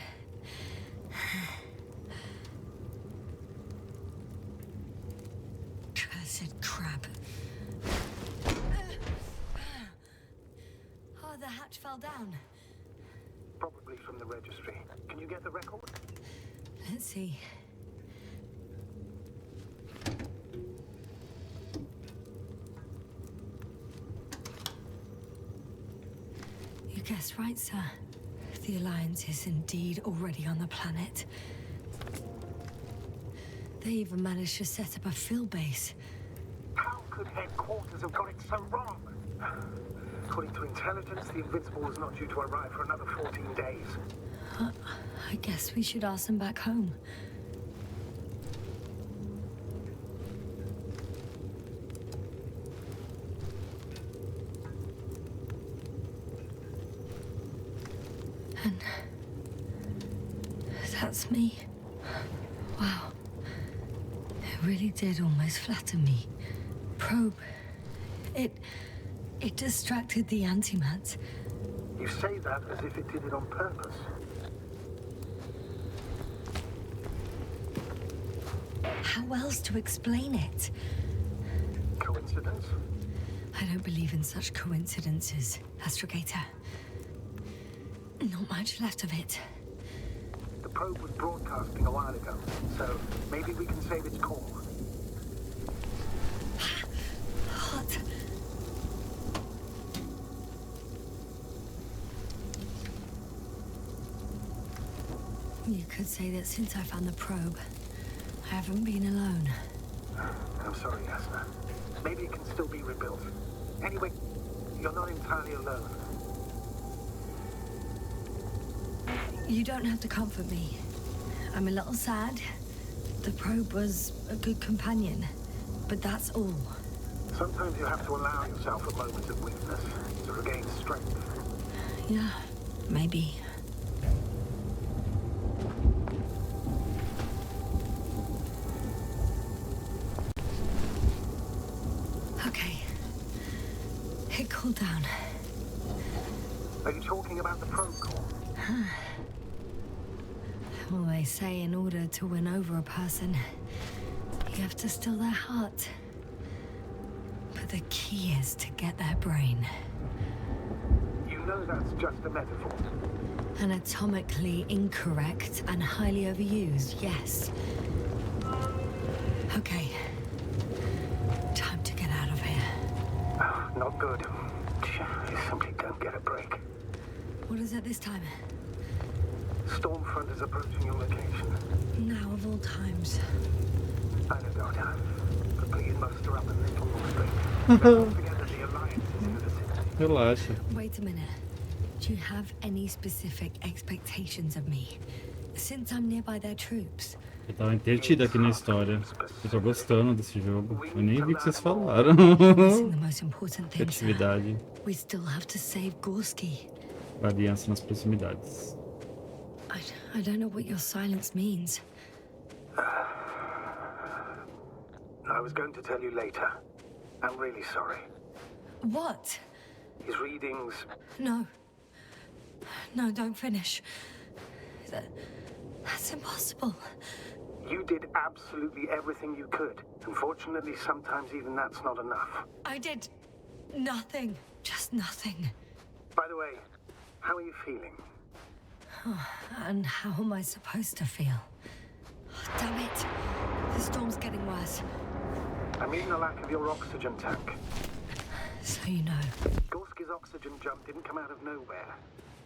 Cursed crap. Oh, the hatch fell down. Probably from the registry. Can you get the record? Let's see. You guessed right, sir. The Alliance is indeed already on the planet. They even managed to set up a field base. How could headquarters have got it so wrong? According to intelligence, the Invincible was not due to arrive for another 14 days. I guess we should ask them back home. And that's me. Wow. It really did almost flatten me. Probe. It distracted the antimats. You say that as if it did it on purpose. How else to explain it? Coincidence? I don't believe in such coincidences, Astrogator. Not much left of it. The probe was broadcasting a while ago, so maybe we can save its call. Hot. You could say that since I found the probe, I haven't been alone. I'm sorry, Yasna. Maybe it can still be rebuilt. Anyway, you're not entirely alone. You don't have to comfort me. I'm a little sad. The probe was a good companion, but that's all. Sometimes you have to allow yourself a moment of weakness to regain strength. Yeah, maybe. Okay. It cooled down. Are you talking about the probe core? Well, they say in order to win over a person, you have to still their heart. But the key is to get their brain. You know that's just a metaphor. Anatomically incorrect and highly overused, yes. Okay. Time to get out of here. Not good. You simply don't get a break. What is it this time? Stormfront is approaching your location. Now of all times. I know, Doctor. But please muster up a little more strength. Don't forget that the Alliance is in the vicinity. Relaxa. Wait a minute. Do you have any specific expectations of me? Since I'm nearby their troops. Eu tava entretido aqui na história. Eu tô gostando desse jogo. Eu nem vi o que vocês falaram. The most important thing, sir. Atividade. We still have to save Gorski. Aliança nas proximidades. I don't know what your silence means. I was going to tell you later. I'm really sorry. What? His readings... No. No, don't finish. That's impossible. You did absolutely everything you could. Unfortunately, sometimes even that's not enough. I did nothing. Just nothing. By the way, how are you feeling? And how am I supposed to feel? Oh, damn it. The storm's getting worse. I mean the lack of your oxygen tank. So you know. Gorski's oxygen jump didn't come out of nowhere.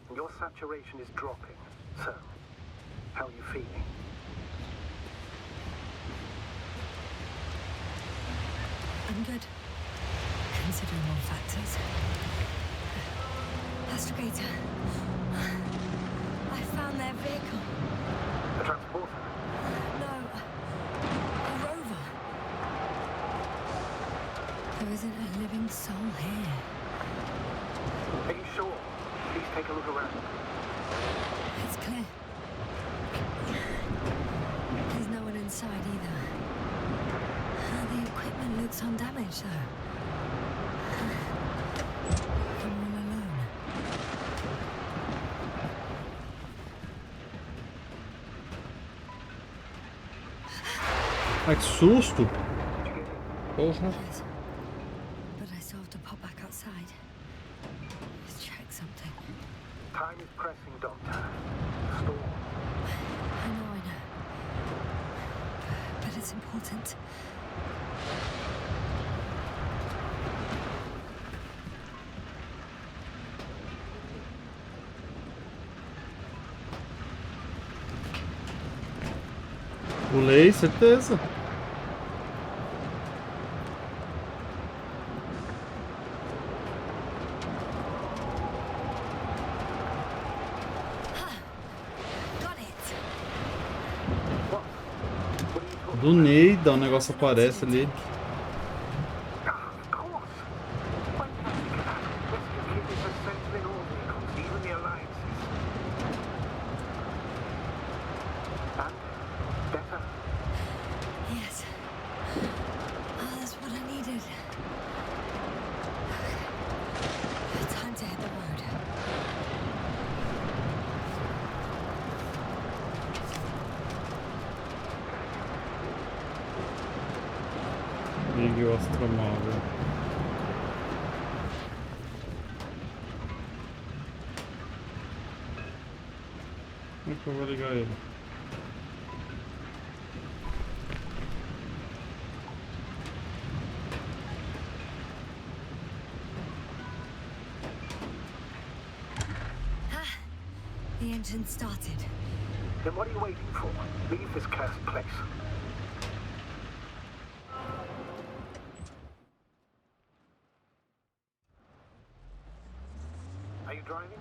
And your saturation is dropping. So, how are you feeling? I'm good. Considering all factors. Astrogator. I found their vehicle. A transporter? No. A rover. There isn't a living soul here. Are you sure? Please take a look around. It's clear. There's no one inside either. The equipment looks undamaged, though. I'm all alone. Ai, que susto! Porra. Yes. But I still have to pop back outside. Let's check something. Time is pressing, Doctor. Storm. I know. But it's important. Pulei, certeza. Do Neida, o negócio aparece ali. Yes. Oh, that's what I needed. Time to hit the road. Ligue o astromóvel. Como é que eu vou ligar ele? The engine started. Then what are you waiting for? Leave this cursed place. Are you driving?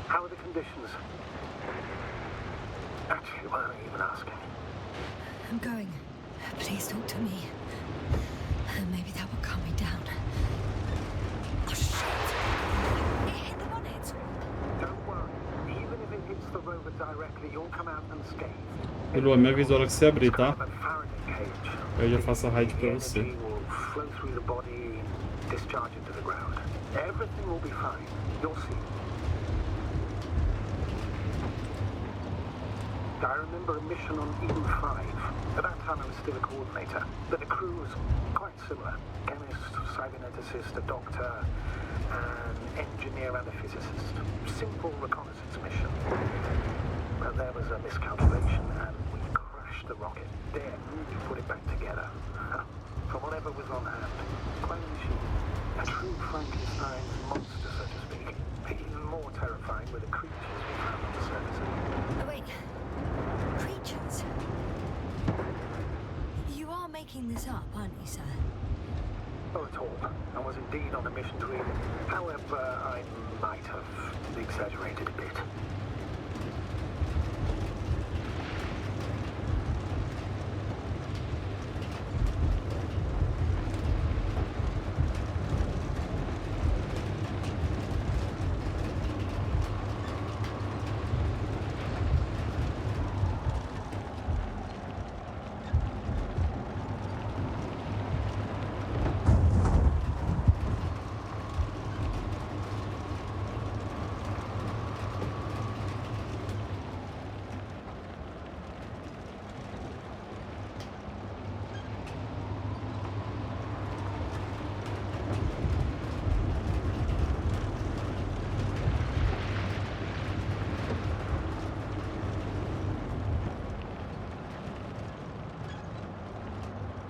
How are the conditions? Actually, why don't you even ask me? I'm going. Please talk to me. Maybe that will calm me down. Oh, shit! It hit the bonnet! Don't worry. Even if it hits the rover directly, you'll come out unscathed. Lua, me avisa a hora que você abrir, tá? A Faraday cage. Eu já faço a raid pra The você. energy will flow through the body, discharge into the ground. Everything will be fine. You'll see. I remember a mission on Eden 5. At that time I was still a coordinator, but the crew was quite similar. Chemist, cyberneticist, a doctor, an engineer and a physicist. Simple reconnaissance mission. But there was a miscalculation and we crashed the rocket. Then we put it back together. From whatever was on hand. Quite a machine. A true Frankenstein monster, so to speak. Even more terrifying were the creatures we found on the surface. Oh, wait. Creatures? You are making this up, aren't you, sir? Or at all. I was indeed on a mission to him. However, I might have exaggerated a bit.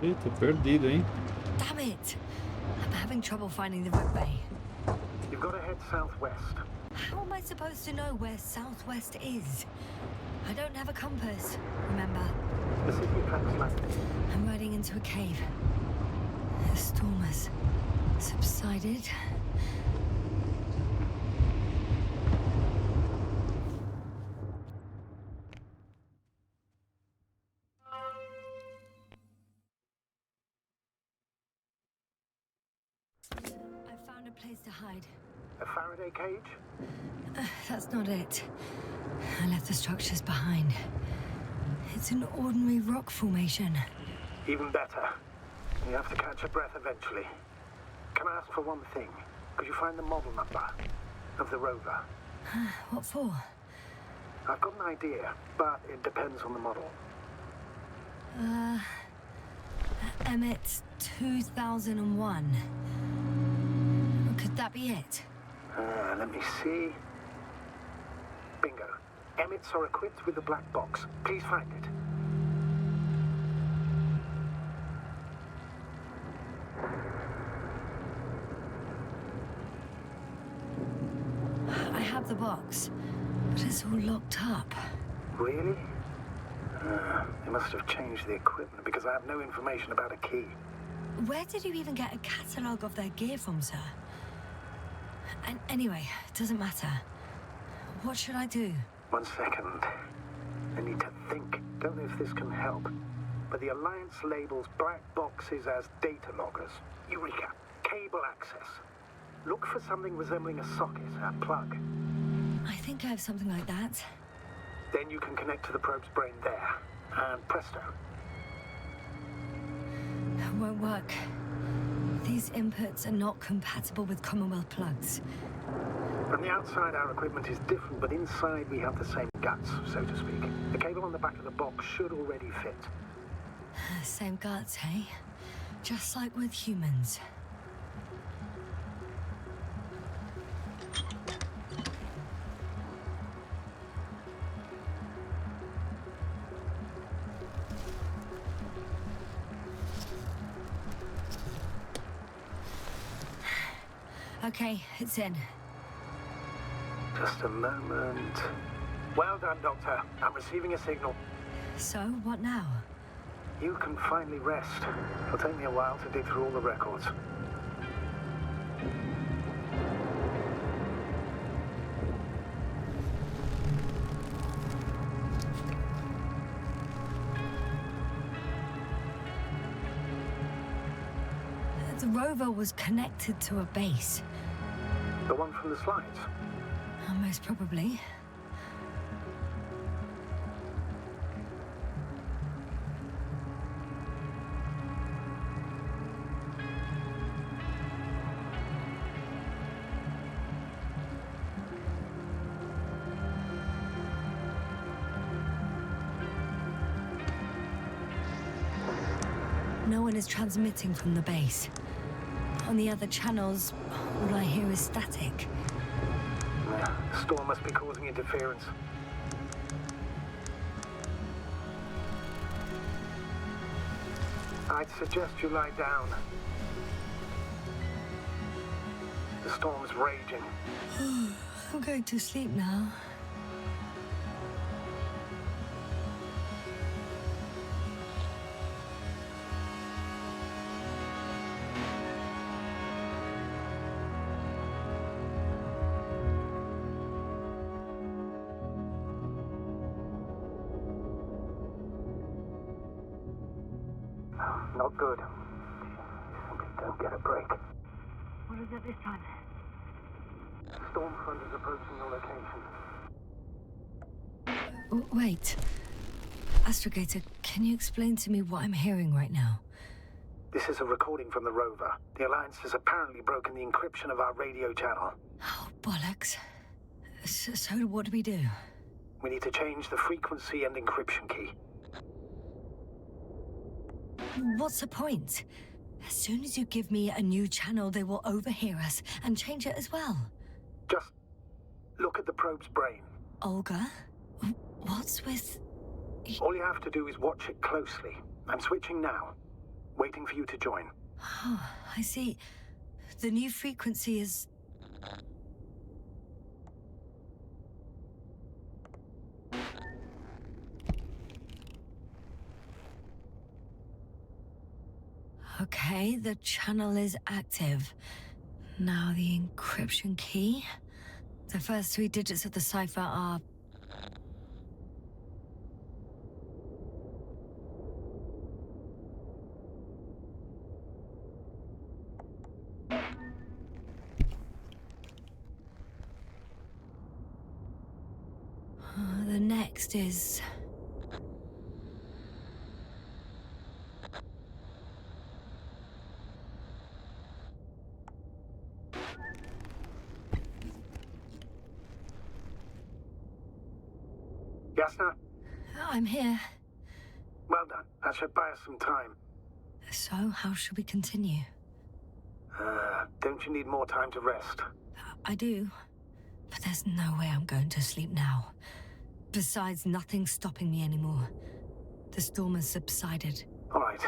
Eita, perdido, hein? Damn it! I'm having trouble finding the right way. You've got to head southwest. How am I supposed to know where southwest is? I don't have a compass, remember? The city tracks like... I'm riding into a cave. The storm has subsided. I found a place to hide. A Faraday cage? That's not it. I left the structures behind. It's an ordinary rock formation. Even better. You have to catch your breath eventually. Can I ask for one thing? Could you find the model number of the rover? What for? I've got an idea, but it depends on the model. Emmet 2001. Could that be it? Let me see. Bingo. Emmets are equipped with a black box. Please find it. I have the box, but it's all locked up. Really? They must have changed the equipment because I have no information about a key. Where did you even get a catalogue of their gear from, sir? And anyway, it doesn't matter. What should I do? 1 second. I need to think. Don't know if this can help. But the Alliance labels black boxes as data loggers. Eureka! Cable access. Look for something resembling a socket, a plug. I think I have something like that. Then you can connect to the probe's brain there. And presto. It won't work. These inputs are not compatible with Commonwealth plugs. From the outside, our equipment is different, but inside we have the same guts, so to speak. The cable on the back of the box should already fit. Same guts, hey? Just like with humans. Okay, it's in. Just a moment. Well done, Doctor. I'm receiving a signal. So, what now? You can finally rest. It'll take me a while to dig through all the records. The rover was connected to a base. The one from the slides? Most probably. No one is transmitting from the base. On the other channels, all I hear is static. The storm must be causing interference. I'd suggest you lie down. The storm's raging. I'm going to sleep now. Not good. Simply don't get a break. What is it this time? Stormfront is approaching your location. Wait. Astrogator, can you explain to me what I'm hearing right now? This is a recording from the rover. The Alliance has apparently broken the encryption of our radio channel. Oh, bollocks. So what do we do? We need to change the frequency and encryption key. What's the point? As soon as you give me a new channel, they will overhear us and change it as well. Just look at the probe's brain. Olga? What's with... All you have to do is watch it closely. I'm switching now. Waiting for you to join. Oh, I see. The new frequency is... Okay, the channel is active. Now the encryption key. The first 3 digits of the cipher are... The next is... Yasna? I'm here. Well done. That should buy us some time. So, how should we continue? Don't you need more time to rest? I do. But there's no way I'm going to sleep now. Besides, nothing's stopping me anymore. The storm has subsided. All right.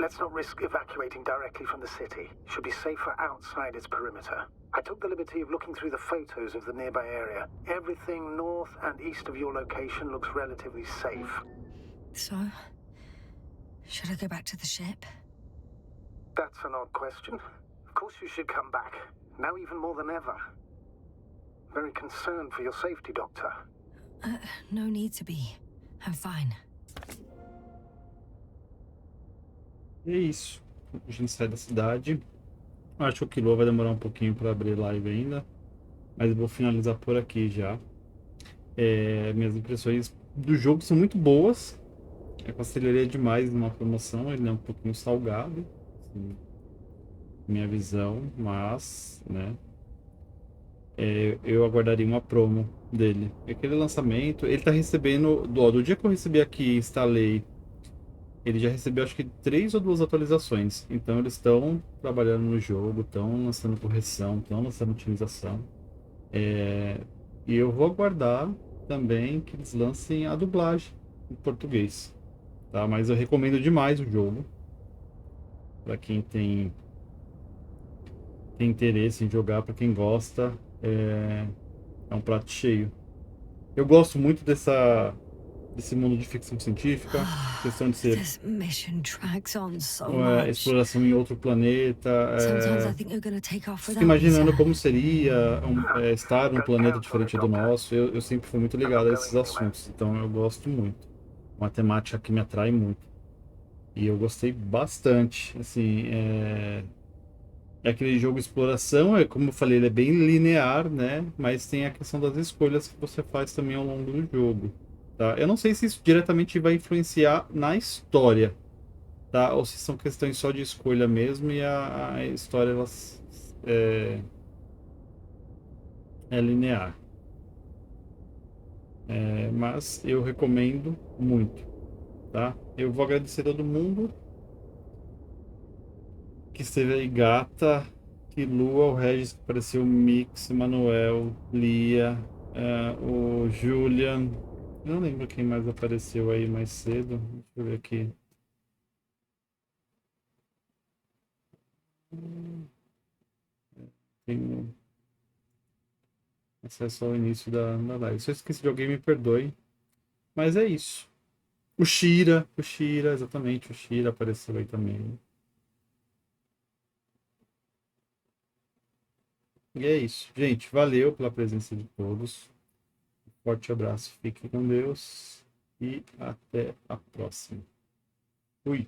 Let's not risk evacuating directly from the city. Should be safer outside its perimeter. I took the liberty of looking through the photos of the nearby area. Everything north and east of your location looks relatively safe. So, should I go back to the ship? That's an odd question. Of course you should come back. Now even more than ever. Very concerned for your safety, Doctor. No need to be. I'm fine. E é isso. A gente sai da cidade. Acho que o Kilo vai demorar um pouquinho para abrir live ainda. Mas vou finalizar por aqui já. Minhas impressões do jogo são muito boas. Aconselharia demais numa promoção. Ele é um pouquinho salgado. Assim, minha visão. Mas, né? Eu aguardaria uma promo dele. Aquele lançamento, ele tá recebendo... Do dia que eu recebi aqui e instalei, ele já recebeu acho que 3 ou 2 atualizações. Então eles estão trabalhando no jogo, estão lançando correção, estão lançando otimização. E eu vou aguardar também que eles lancem a dublagem em português. Tá? Mas eu recomendo demais o jogo. Para quem tem interesse em jogar, para quem gosta, é um prato cheio. Eu gosto muito desse mundo de ficção científica, questão de ser exploração em outro planeta. Fico imaginando como seria estar num planeta diferente do nosso. Eu sempre fui muito ligado a esses assuntos, então eu gosto muito. Uma temática que me atrai muito. E eu gostei bastante. Assim, é aquele jogo de exploração, como eu falei, ele é bem linear, né? Mas tem a questão das escolhas que você faz também ao longo do jogo. Tá? Eu não sei se isso diretamente vai influenciar na história, tá? Ou se são questões só de escolha mesmo e a história é linear. Mas eu recomendo muito, tá? Eu vou agradecer a todo mundo que esteve aí, Gata, que Lua, o Regis que apareceu, o Mix, Manuel, Lia, o Julian. Eu não lembro quem mais apareceu aí mais cedo. Deixa eu ver aqui. Tenho acesso ao início da live. Se eu esqueci de alguém, me perdoe. Mas é isso. O Shira, exatamente. O Shira apareceu aí também. E é isso. Gente, valeu pela presença de todos. Forte abraço, fiquem com Deus e até a próxima. Fui!